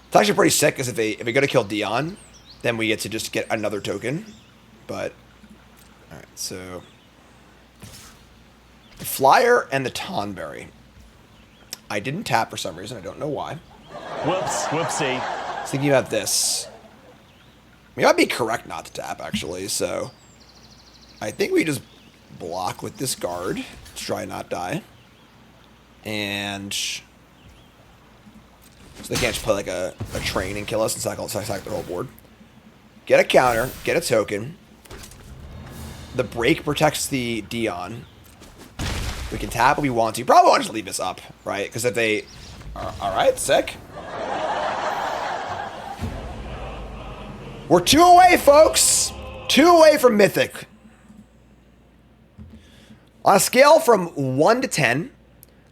Speaker 1: It's actually pretty sick because if they go to kill Dion, then we get to just get another token. But all right, so the Flyer and the Tonberry. I didn't tap for some reason. I don't know why.
Speaker 6: Whoops, whoopsie.
Speaker 1: I was thinking about this. We might be correct not to tap, actually, so I think we just block with this guard to try not die. And so they can't just play like a train and kill us and sack their whole board. Get a counter, get a token. The break protects the Dion. We can tap if we want to. Probably want to just leave this up, right? Because if they... Alright, sick. We're 2 away, folks! 2 away from Mythic. On a scale from 1 to 10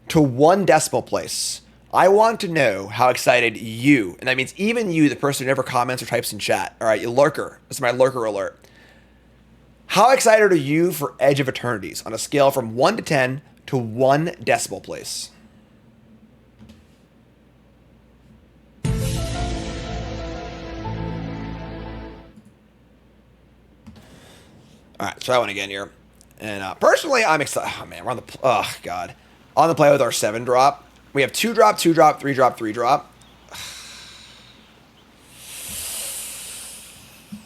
Speaker 1: to 1 decimal place, I want to know how excited you, and that means even you, the person who never comments or types in chat, alright, you lurker. This is my lurker alert. How excited are you for Edge of Eternities on a scale from 1 to 10 to 1 decimal place? Alright, try one again here. And personally, I'm excited. Oh man, we're on the... Oh god. On the play with our 7-drop. We have 2-drop, 2-drop, 3-drop, 3-drop.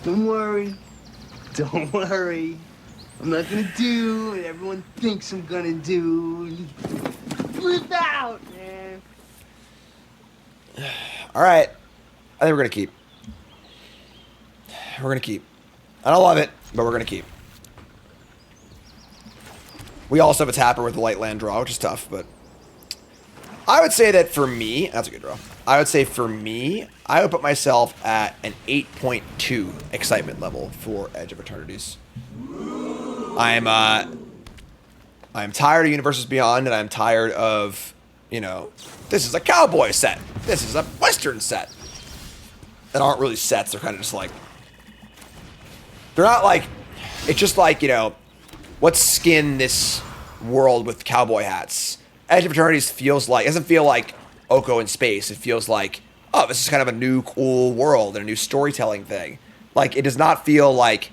Speaker 11: Don't worry. Don't worry. I'm not gonna do what everyone thinks I'm gonna do. Flip out, man.
Speaker 1: Alright. I think we're gonna keep. We're gonna keep. I don't love it, but we're gonna keep. We also have a tapper with the light land draw, which is tough, but I would say that for me, that's a good draw. I would say for me, I would put myself at an 8.2 excitement level for Edge of Eternities. I'm tired of Universes Beyond, and I'm tired of, you know, this is a cowboy set. This is a Western set. That aren't really sets. They're kind of just like, they're not like, it's just like, you know, let's skin this world with cowboy hats. Edge of Eternities feels like, it doesn't feel like Oko in space. It feels like, oh, this is kind of a new cool world and a new storytelling thing. Like, it does not feel like,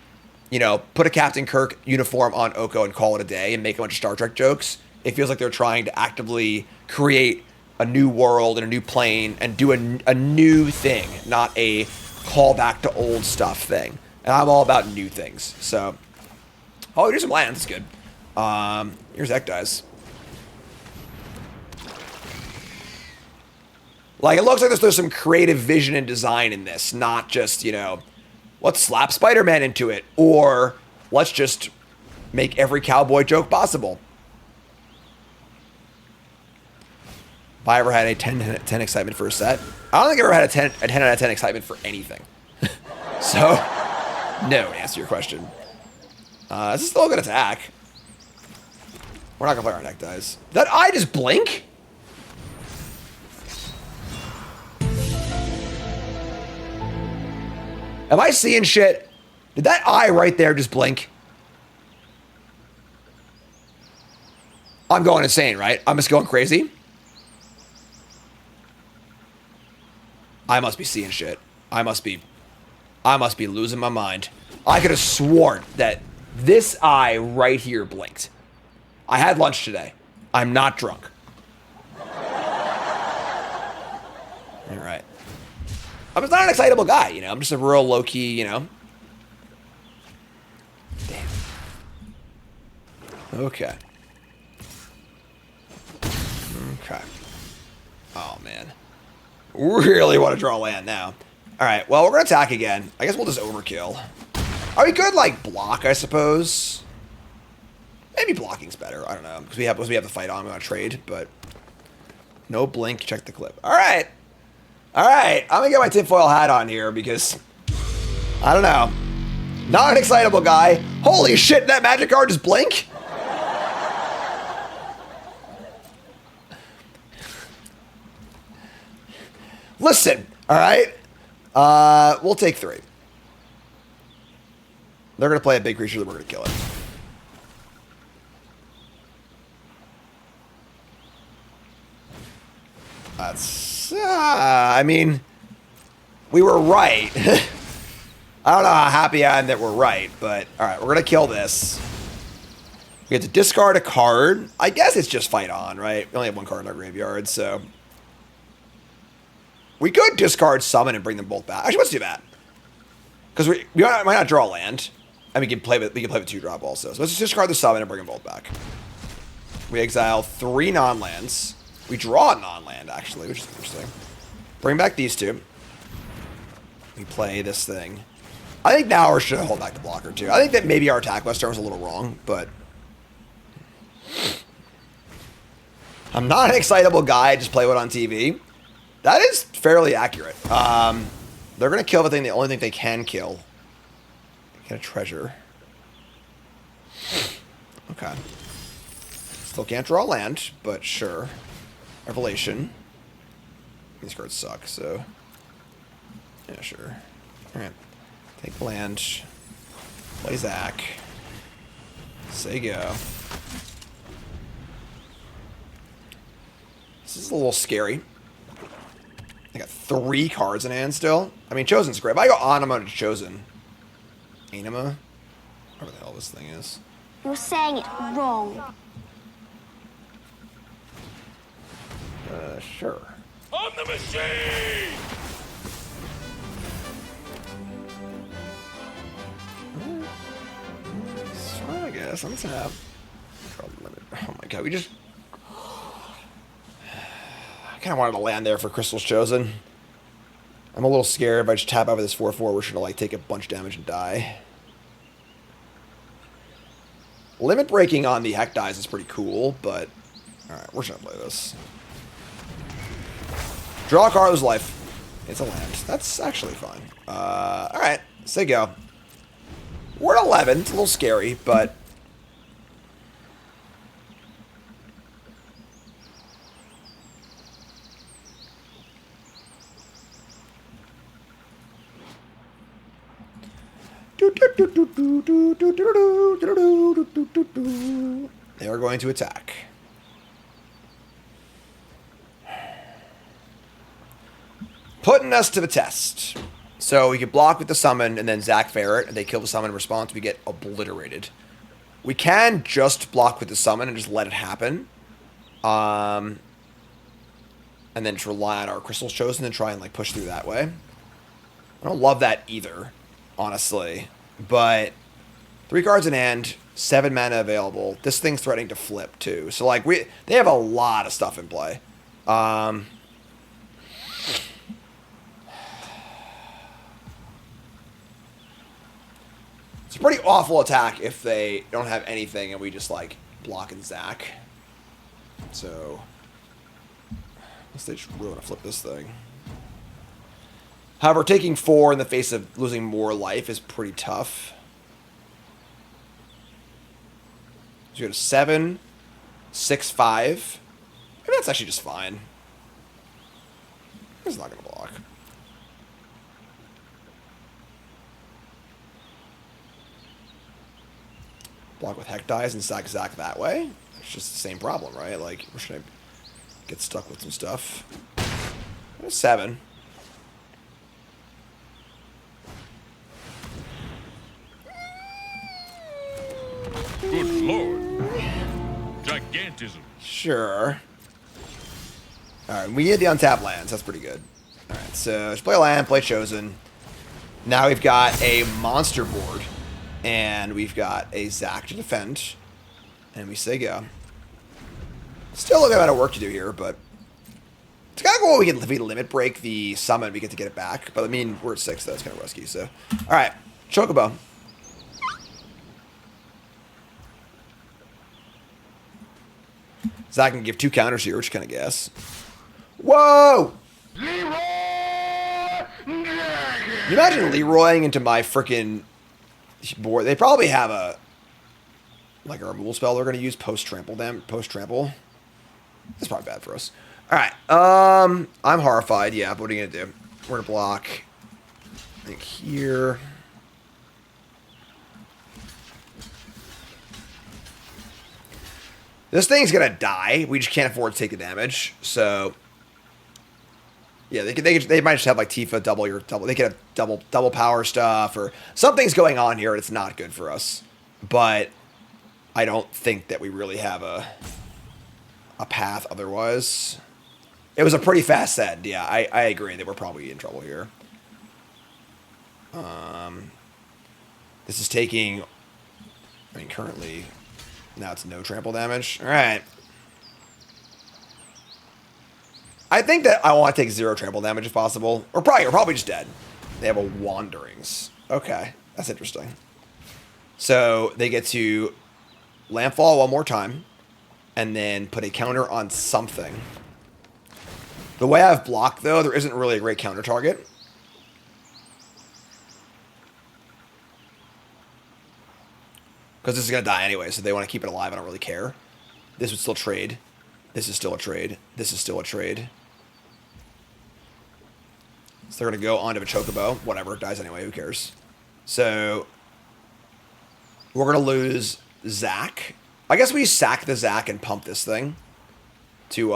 Speaker 1: you know, put a Captain Kirk uniform on Oko and call it a day and make a bunch of Star Trek jokes. It feels like they're trying to actively create a new world and a new plane and do a new thing, not a callback to old stuff thing. And I'm all about new things. So, oh, here's some land. That's good. Here's Ekdies. Like, it looks like there's some creative vision and design in this, not just, you know, let's slap Spider-Man into it, or let's just make every cowboy joke possible. If I ever had a 10 out of 10 excitement for a set, I don't think I ever had a 10 out of 10 excitement for anything. So, no, to answer your question. This is still a good attack. We're not going to play our neck dies. That eye just blink? Am I seeing shit? Did that eye right there just blink? I'm going insane, right? I'm just going crazy. I must be seeing shit. I must be losing my mind. I could have sworn that this eye right here blinked. I had lunch today. I'm not drunk. All right. I'm just not an excitable guy, you know. I'm just a real low-key, you know. Damn. Okay. Okay. Oh, man. Really want to draw land now. All right, well, we're going to attack again. I guess we'll just overkill. Are we good, like, block, I suppose? Maybe blocking's better. I don't know. Because we have the fight on. We want to trade, but... No blink. Check the clip. All right. All right. I'm going to get my tinfoil hat on here because... I don't know. Not an excitable guy. Holy shit, that magic card just blink? Listen, all right? We'll take 3. They're going to play a big creature, then we're going to kill it. That's... I mean, we were right. I don't know how happy I am that we're right, but... Alright, we're going to kill this. We have to discard a card. I guess it's just fight on, right? We only have 1 card in our graveyard, so... We could discard summon and bring them both back. Actually, let's do that. Because we might not draw land. And we can play with 2-drop also. So let's just discard the summon and bring them both back. We exile 3 non-lands. We draw a non-land, actually, which is interesting. Bring back these 2. We play this thing. I think now we should hold back the blocker, too. I think that maybe our attack list turn was a little wrong, but... I'm not an excitable guy. I just play what on TV. That is fairly accurate. They're going to kill the only thing they can kill. Get a treasure. Okay. Still can't draw land, but sure. Revelation. These cards suck, so... Yeah, sure. Alright. Take land. Play Zach. Say go. This is a little scary. I got 3 cards in hand still. I mean, Chosen's great. If I go Anima to Chosen... Anima? Whatever the hell this thing is.
Speaker 8: You're saying it wrong.
Speaker 1: Sure.
Speaker 6: On the machine!
Speaker 1: Fine, I guess. I'm gonna have... Oh my god, we just... I kind of wanted to land there for Crystal's Chosen. I'm a little scared if I just tap out with this 4/4, we're just gonna like take a bunch of damage and die. Limit breaking on the Heck dies is pretty cool, but... Alright, we're just gonna play this. Draw a card, lose life. It's a land. That's actually fine. Alright, say go. We're at 11. It's a little scary, but... They are going to attack. Putting us to the test. So we can block with the summon and then Zach Ferret, and they kill the summon in response. We get obliterated. We can just block with the summon and just let it happen. And then just rely on our Crystal's Chosen and try and like push through that way. I don't love that either, honestly. But 3 cards in hand, 7 mana available. This thing's threatening to flip too. So like they have a lot of stuff in play. It's a pretty awful attack if they don't have anything and we just like block and Zach. So unless they just really want to flip this thing. However, taking 4 in the face of losing more life is pretty tough. So you go to 7, 6, 5. Maybe that's actually just fine. It's not going to block. Block with Heck dies and sack Zach that way. It's just the same problem, right? Like, we're trying to get stuck with some stuff. 7.
Speaker 6: Good lord. Gigantism.
Speaker 1: Sure. Alright, we get the untapped lands. That's pretty good. Alright, so let's play land, play Chosen. Now we've got a monster board. And we've got a Zac to defend. And we say go. Still a little bit of work to do here, but it's kind of cool. If we limit break the summon, we get to get it back. But I mean, we're at 6, so that's kind of risky. So, all right, Chocobo. Zac can give 2 counters here, which kind of guess. Whoa! You imagine Leroying into my freaking board? They probably have a removal spell they're going to use post trample. That's probably bad for us. All right. I'm horrified. Yeah, but what are you gonna do? We're gonna block. I think here. This thing's gonna die. We just can't afford to take the damage. So, yeah, they might just have like Tifa double your double. They could have double power stuff or something's going on here. And it's not good for us. But I don't think that we really have a path otherwise. It was a pretty fast set. Yeah, I agree that we're probably in trouble here. This is taking, I mean, currently, now it's no trample damage. All right. I think that I want to take 0 trample damage if possible. Or probably just dead. They have a Wanderings. Okay, that's interesting. So they get to Landfall one more time. And then put a counter on something. The way I've blocked, though, there isn't really a great counter target. Because this is going to die anyway, so they want to keep it alive. I don't really care. This would still trade. This is still a trade. This is still a trade. So they're going to go onto a Chocobo. Whatever, it dies anyway. Who cares? So we're going to lose Zac. I guess we sack the Zac and pump this thing to,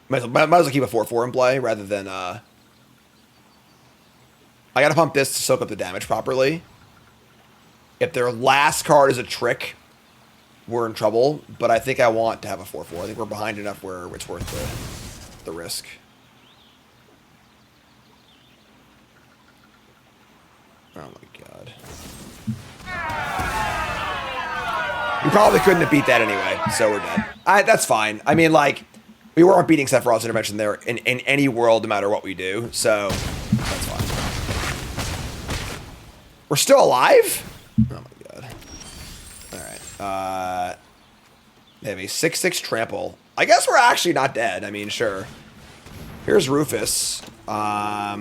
Speaker 1: might as well keep a 4-4 in play rather than, I gotta pump this to soak up the damage properly. If their last card is a trick, we're in trouble, but I think I want to have a 4-4. I think we're behind enough where it's worth the risk. Oh my god. We probably couldn't have beat that anyway, so we're dead. That's fine. I mean, like, we weren't beating Sephiroth's intervention there in any world, no matter what we do, so that's fine. We're still alive? Oh my god. Alright. They have a 6/6 trample. I guess we're actually not dead. I mean, sure. Here's Rufus. I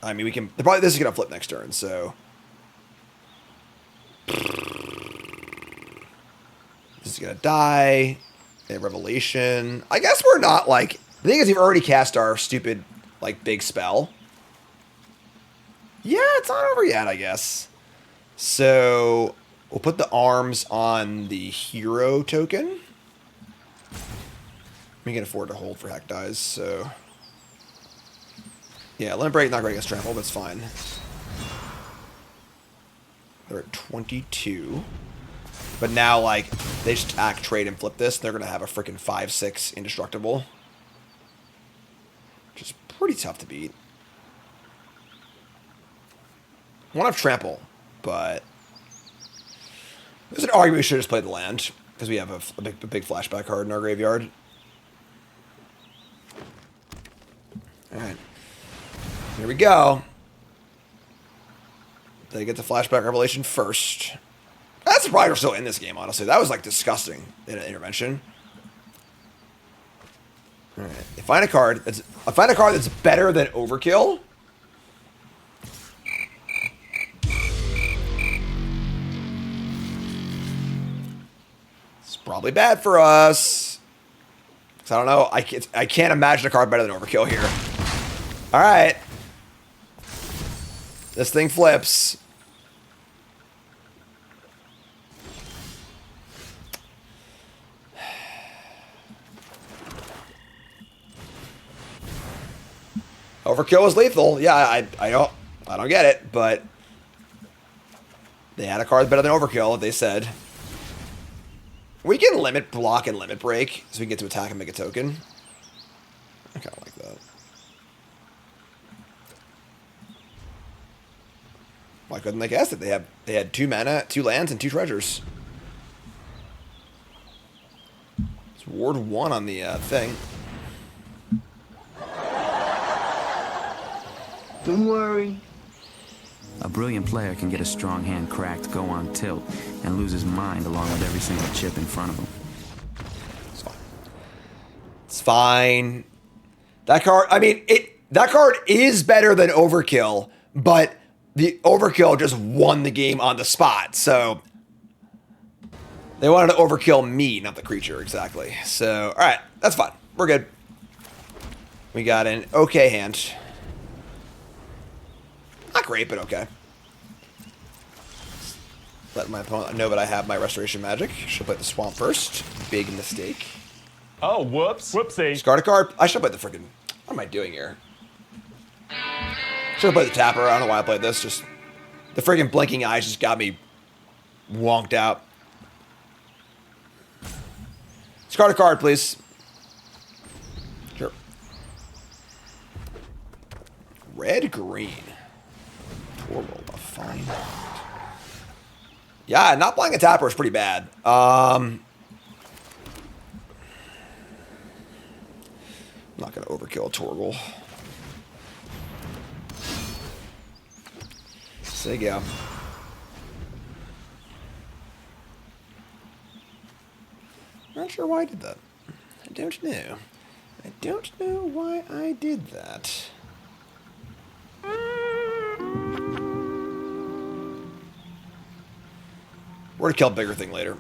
Speaker 1: mean, we can... Probably this is going to flip next turn, so... This is gonna die. They have Revelation. I guess we're not like... The thing is, we've already cast our stupid, like, big spell. Yeah, it's not over yet, I guess. So, we'll put the arms on the hero token. We can afford to hold for Heck Dies, so... Yeah, Limit Break, not great against Trample, but it's fine. They're at 22. But now, like, they just act, trade, and flip this. They're going to have a freaking 5/6 indestructible. Which is pretty tough to beat. I want to have trample, but... There's an argument we should have just played the land. Because we have a big flashback card in our graveyard. Alright. Here we go. They get the flashback revelation first. That's surprised we're still in this game, honestly. That was, like, disgusting in an intervention. Alright. I find a card that's better than Overkill. It's probably bad for us. Because I don't know. I can't imagine a card better than Overkill here. Alright. This thing flips. Overkill is lethal. Yeah, I don't get it, but they had a card better than Overkill, they said. We can limit block and limit break, so we can get to attack and make a token. I kind of like that. Why couldn't they guess it? They had 2 mana, 2 lands, and 2 treasures. It's Ward 1 on the thing.
Speaker 11: Don't worry.
Speaker 10: A brilliant player can get a strong hand cracked, go on tilt, and lose his mind along with every single chip in front of him.
Speaker 1: It's fine. It's fine. That card, I mean, that card is better than Overkill, but the Overkill just won the game on the spot, so they wanted to overkill me, not the creature, exactly. So, alright, that's fine. We're good. We got an okay hand. Not great, but okay. Let my opponent know that I have my Restoration Magic. Should play the Swamp first. Big mistake.
Speaker 5: Oh, whoops. Whoopsie.
Speaker 1: Discard a card. I should play the freaking... What am I doing here? Should have played the Tapper. I don't know why I played this. Just the freaking blinking eyes just got me wonked out. Discard a card, please. Sure. Red, green. Torval, a fine. Yeah, not playing a Tapper is pretty bad. I'm not going to overkill a Torval. So there you go. Not sure why I did that. I don't know. I don't know why I did that. We're gonna kill a bigger thing later.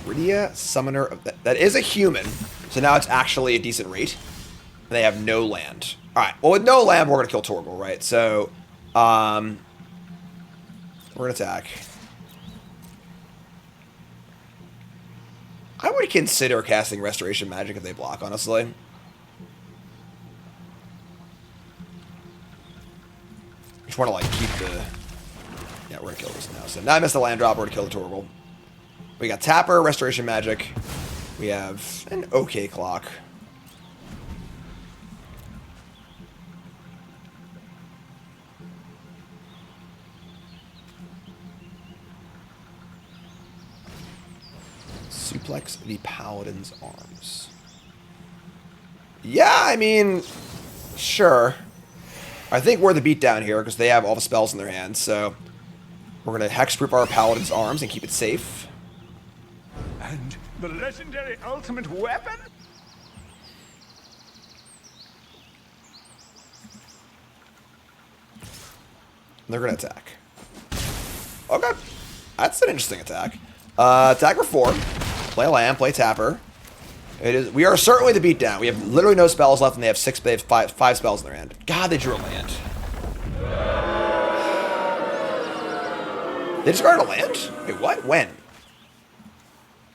Speaker 1: Rydia, Summoner of... That is a human, so now it's actually a decent rate. And they have no land. Alright, well with no land, we're gonna kill Torgal, right? So, we're gonna attack. I would consider casting Restoration Magic if they block, honestly. Just want to, like, keep the... Yeah, we're gonna kill this now. So now I missed the land drop, we're gonna kill the Torgal. We got Tapper, Restoration Magic. We have an okay clock. Suplex the Paladin's Arms. Yeah, I mean, sure. I think we're the beatdown here because they have all the spells in their hands, so we're going to hexproof our Paladin's Arms and keep it safe.
Speaker 2: And the legendary ultimate weapon?
Speaker 1: They're going to attack. Okay. That's an interesting attack. Attack for 4. Play a land, play Tapper. We are certainly the beatdown. We have literally no spells left, and they have five spells in their hand. God, they drew a land. They discarded a land? Wait, what? When?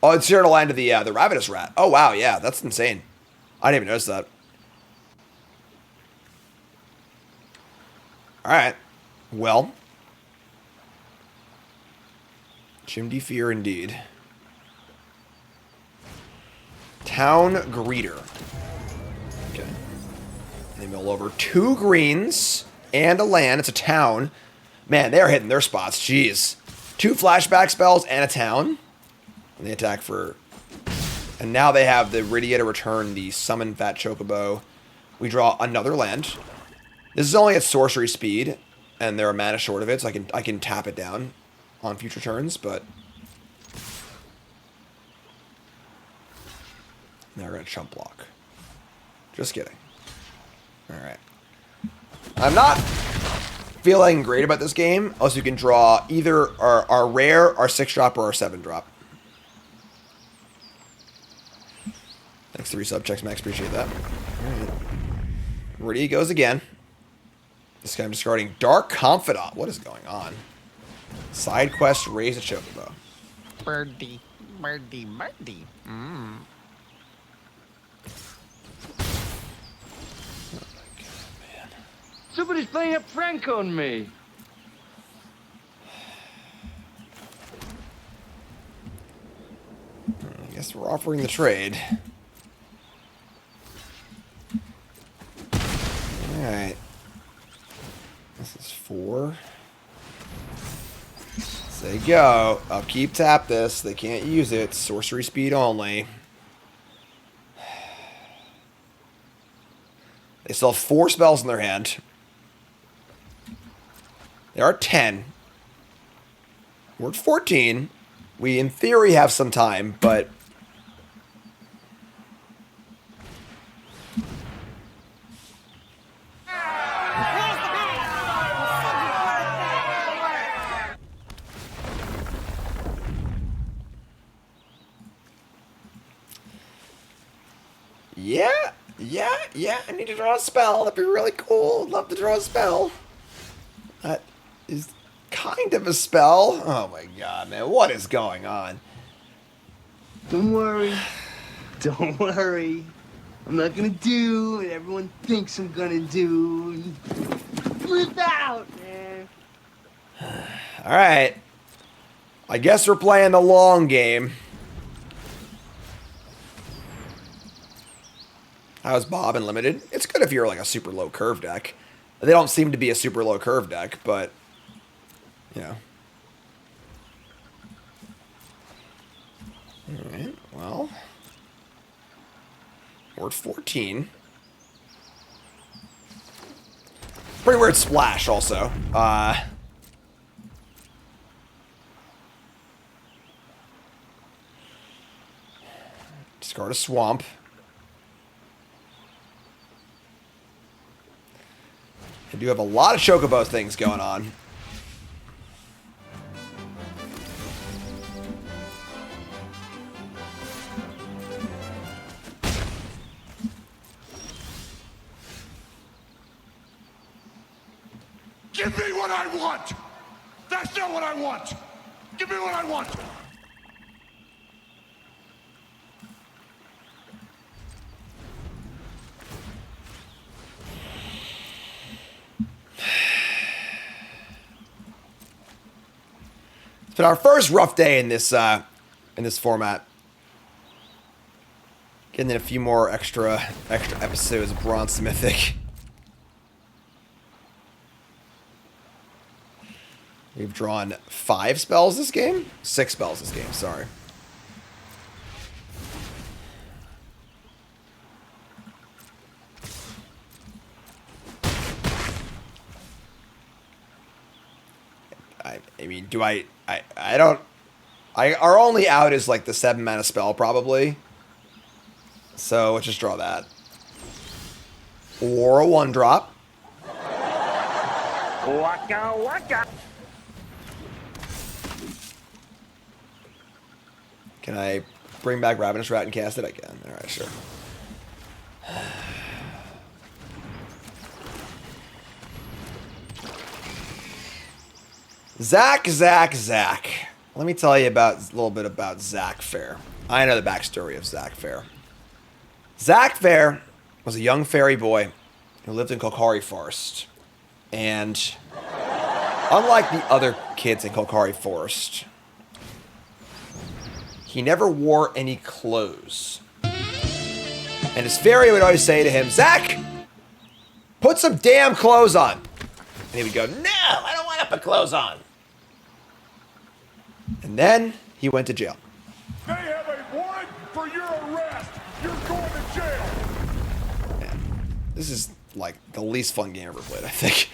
Speaker 1: Oh, it's discarded a land to the Ravenous Rat. Oh, wow, yeah, that's insane. I didn't even notice that. Alright. Well. Chimney Fear indeed. Town Greeter. Okay. They mill over 2 greens and a land. It's a town. Man, they are hitting their spots. Jeez. 2 flashback spells and a town. And they attack for... And now they have the Rydia to return the Summon Fat Chocobo. We draw another land. This is only at sorcery speed, and they're a mana short of it, so I can tap it down on future turns, but... Now we're going to chump block. Just kidding. Alright. I'm not feeling great about this game, unless you can draw either our rare, our 6-drop, or our 7-drop. Thanks to resub checks, Max. Appreciate that. Alright. Rydia goes again. This guy I'm discarding Dark Confidant. What is going on? Side quest, raise a Chocobo.
Speaker 9: Birdie, birdie, birdie. Mmm.
Speaker 11: Somebody's playing a prank on me.
Speaker 1: I guess we're offering the trade. Alright. This is 4. So they go. Upkeep, tap this. They can't use it. Sorcery speed only. They still have 4 spells in their hand. There are 10. We're at 14. We, in theory, have some time, but... Yeah, I need to draw a spell. That'd be really cool. I'd love to draw a spell. That is kind of a spell. Oh my god, man. What is going on?
Speaker 11: Don't worry. Don't worry. I'm not gonna do what everyone thinks I'm gonna do. Flip out, man.
Speaker 1: Alright. I guess we're playing the long game. How's Bob and Limited? It's good if you're like a super low curve deck. They don't seem to be a super low curve deck, but you know. Alright, well. We're at 14. Pretty weird splash also. Discard a swamp. I do have a lot of Chocobo things going on.
Speaker 6: Give me what I want! That's not what I want! Give me what I want!
Speaker 1: It's been our first rough day in this format. Getting in a few more extra episodes of Bronze To Mythic. We've drawn 5 spells this game? 6 spells this game, sorry. I mean, do I don't... our only out is like the 7 mana spell, probably. So, let's just draw that. Or a 1-drop.
Speaker 6: Waka waka!
Speaker 1: Can I bring back Ravenous Rat and cast it? I can. Alright, sure. Zach. Let me tell you a little bit about Zach Fair. I know the backstory of Zach Fair. Zach Fair was a young fairy boy who lived in Kolkari Forest. And unlike the other kids in Kolkari Forest, he never wore any clothes. And his fairy would always say to him, Zach, put some damn clothes on. And he would go, no, I don't want to put clothes on. And then he went to jail.
Speaker 6: They have a warrant for your arrest! You're going to jail!
Speaker 1: Man, this is like the least fun game I ever played, I think.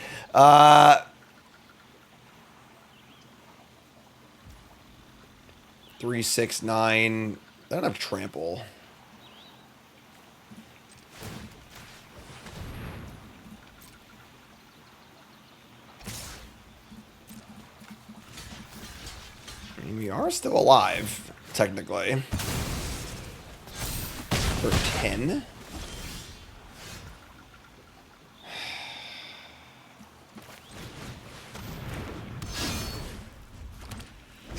Speaker 1: 3, 6, 9. I don't have trample. I mean, we are still alive, technically. For 10.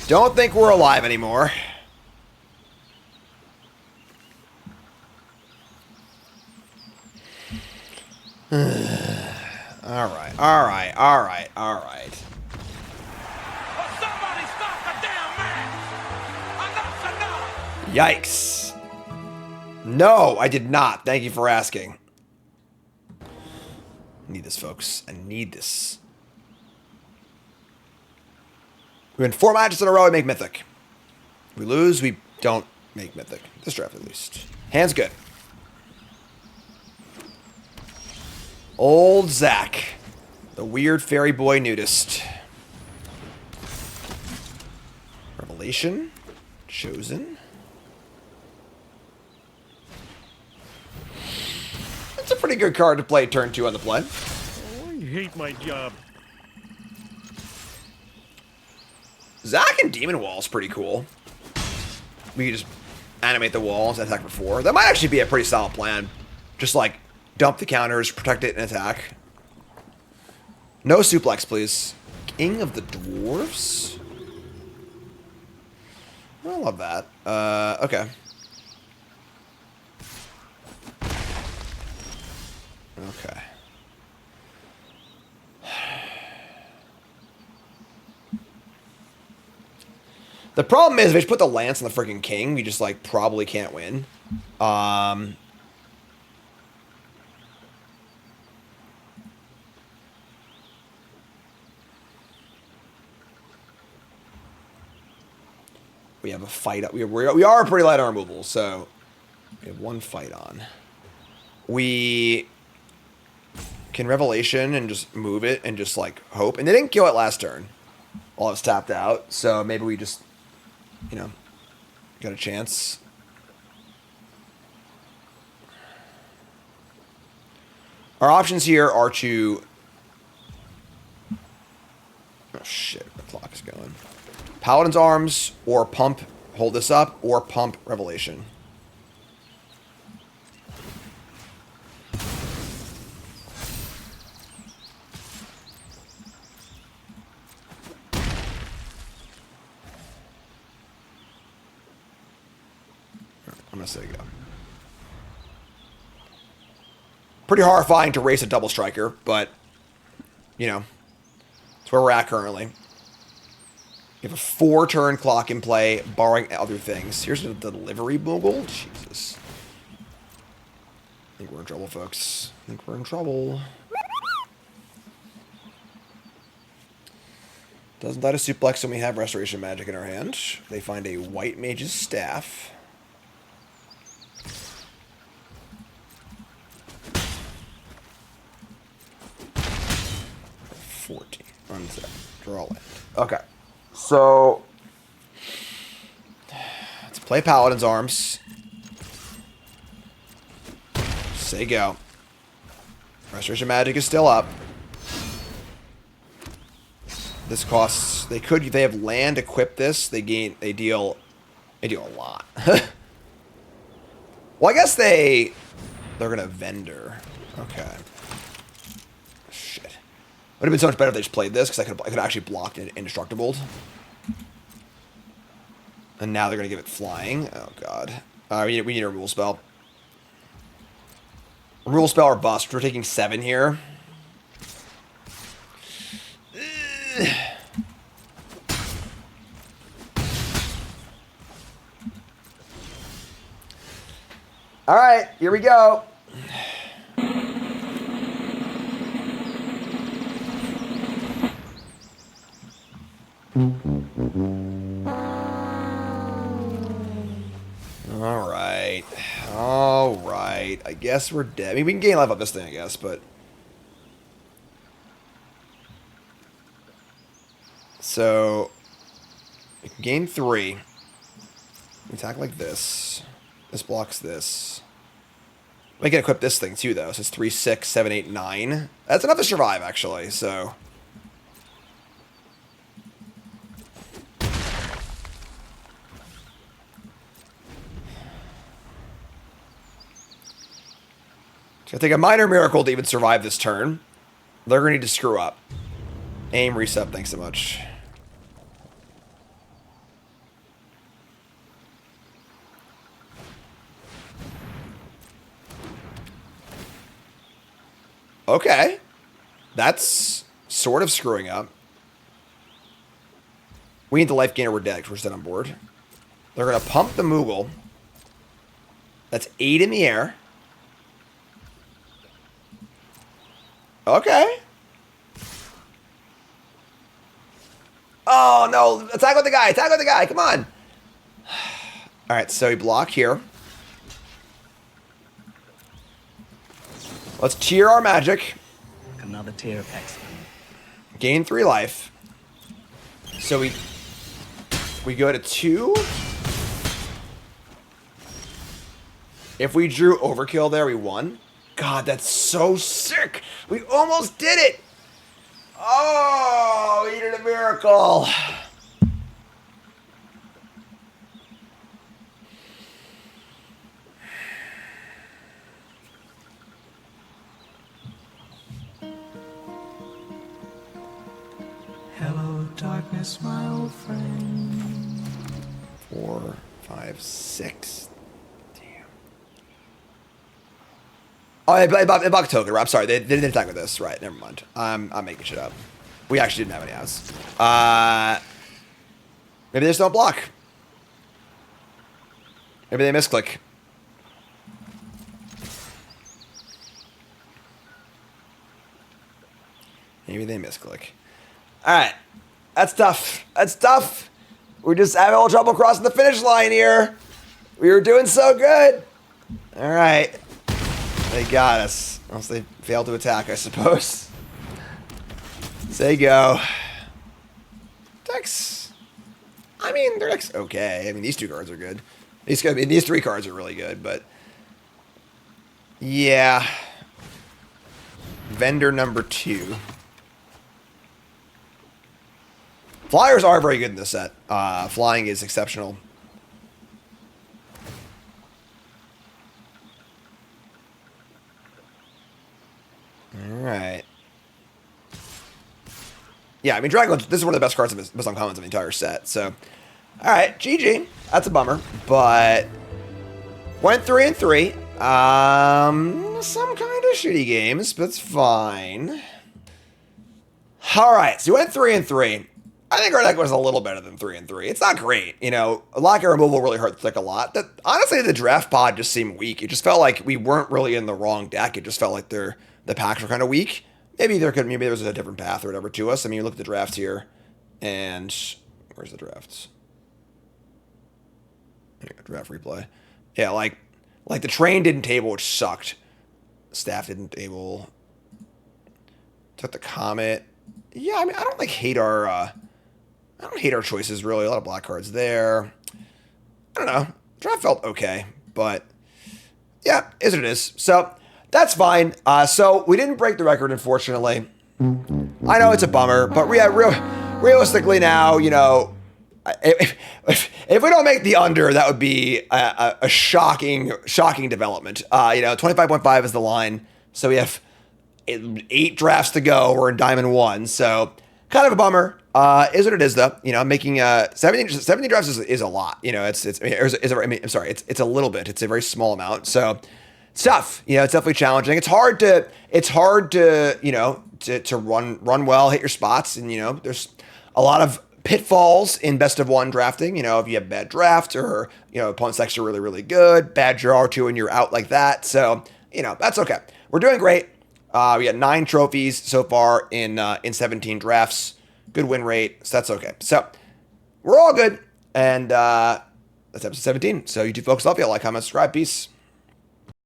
Speaker 1: Don't think we're alive anymore. Alright.
Speaker 6: Somebody stop the damn man! Enough's enough!
Speaker 1: Yikes. No, I did not. Thank you for asking. I need this, folks. I need this. We win 4 matches in a row, we make Mythic. We lose, we don't make Mythic. This draft, at least. Hand's good. Old Zach. The weird fairy boy nudist. Revelation. Chosen. That's a pretty good card to play turn 2 on the play.
Speaker 6: Oh, I hate my job.
Speaker 1: Zack and Demon Wall is pretty cool. We can just animate the walls and attack for 4. That might actually be a pretty solid plan. Just like dump the counters, protect it, and attack. No suplex, please. King of the Dwarves? I love that. Okay. Okay. The problem is, if we just put the Lance on the freaking King, we just, like, probably can't win. We have a fight. We are pretty light on removal, so we have 1 fight on. We can Revelation and just move it and just, like, hope. And they didn't kill it last turn while it was tapped out, so maybe we just, you know, got a chance. Our options here are to... Oh, shit. The clock is going. Paladin's Arms, or pump, hold this up, or pump Revelation. I'm gonna say go. Pretty horrifying to race a double striker, but, you know, it's where we're at currently. You have a 4-turn clock in play, barring other things. Here's the delivery bogle. Jesus. I think we're in trouble, folks. I think we're in trouble. Doesn't die to suplex when we have Restoration Magic in our hand. They find a White Mage's Staff. Unzip. Draw land. Okay. So let's play Paladin's Arms. Say go. Restoration Magic is still up. This costs. They have land. Equip this. They deal a lot. Well, I guess they're gonna vendor. Okay. Shit. Would have been so much better if they just played this, because I could actually block it indestructible. And now they're gonna give it flying. Oh god. We need a removal spell. Removal spell or bust. We're taking 7 here. All right, here we go. All right. I guess we're dead. I mean, we can gain life up this thing, I guess, but... So... we can gain 3. We attack like this. This blocks this. We can equip this thing, too, though. So it's 3, 6, 7, 8, 9. That's enough to survive, actually, so... It's gonna take a minor miracle to even survive this turn. They're gonna need to screw up. Aim, reset, thanks so much. Okay. That's sort of screwing up. We need the life gainer, we're dead, we're still on board. They're gonna pump the Moogle. That's 8 in the air. Okay. Oh, no. Attack with the guy. Attack with the guy. Come on. All right, so we block here. Let's cheer our magic.
Speaker 12: Another tear of X.
Speaker 1: Gain 3 life. So we go to 2. If we drew overkill there, we won. God, that's so sick. We almost did it. Oh, we did a miracle.
Speaker 2: Hello, darkness, my old friend.
Speaker 1: 4, 5, 6. Damn. Oh, I blocked token. I'm sorry. They didn't attack with this. Right. Never mind. I'm making shit up. We actually didn't have any outs. Maybe they just don't block. Maybe they misclick. Maybe they misclick. All right. That's tough. That's tough. We're just having a little trouble crossing the finish line here. We were doing so good. All right. They got us. Unless they failed to attack, I suppose. There you go. Decks. I mean, their deck's okay. I mean, these 2 cards are good. These 3 cards are really good, but... Yeah. Vendor number 2. Flyers are very good in this set. Flying is exceptional. Alright. Yeah, I mean, Dragon, this is one of the best cards of his uncommons of the entire set, so... Alright, GG. That's a bummer, but... Went 3-3. Some kind of shitty games, but it's fine. Alright, so we went 3-3. I think our deck was a little better than 3-3. It's not great, you know. Lock and removal really hurt the deck a lot. Honestly, the draft pod just seemed weak. It just felt like we weren't really in the wrong deck. It just felt like the packs were kind of weak. Maybe there was a different path or whatever to us. I mean, you look at the drafts here, and where's the drafts? Draft replay. Yeah, like the train didn't table, which sucked. Staff didn't table. Took the Comet. Yeah, I mean, I don't hate our choices, really. A lot of black cards there. I don't know. Draft felt okay, but yeah, is what it is. So that's fine. So we didn't break the record, unfortunately. I know it's a bummer, but realistically now, you know, if we don't make the under, that would be a shocking development. You know, 25.5 is the line, so we have 8 drafts to go. We're in Diamond 1, so kind of a bummer. Is what it is, though. You know, making 70 drafts is a lot. You know, it's a little bit. It's a very small amount. So it's tough. You know, it's definitely challenging. It's hard to you know to run well, hit your spots, and you know, there's a lot of pitfalls in best of 1 drafting. You know, if you have bad draft or you know opponent selects are really good, bad draw or 2 and you're out like that. So you know that's okay. We're doing great. We got 9 trophies so far in 17 drafts. Good win rate, so that's okay. So we're all good, and that's episode 17. So you two folks, love you. Like, comment, subscribe, peace.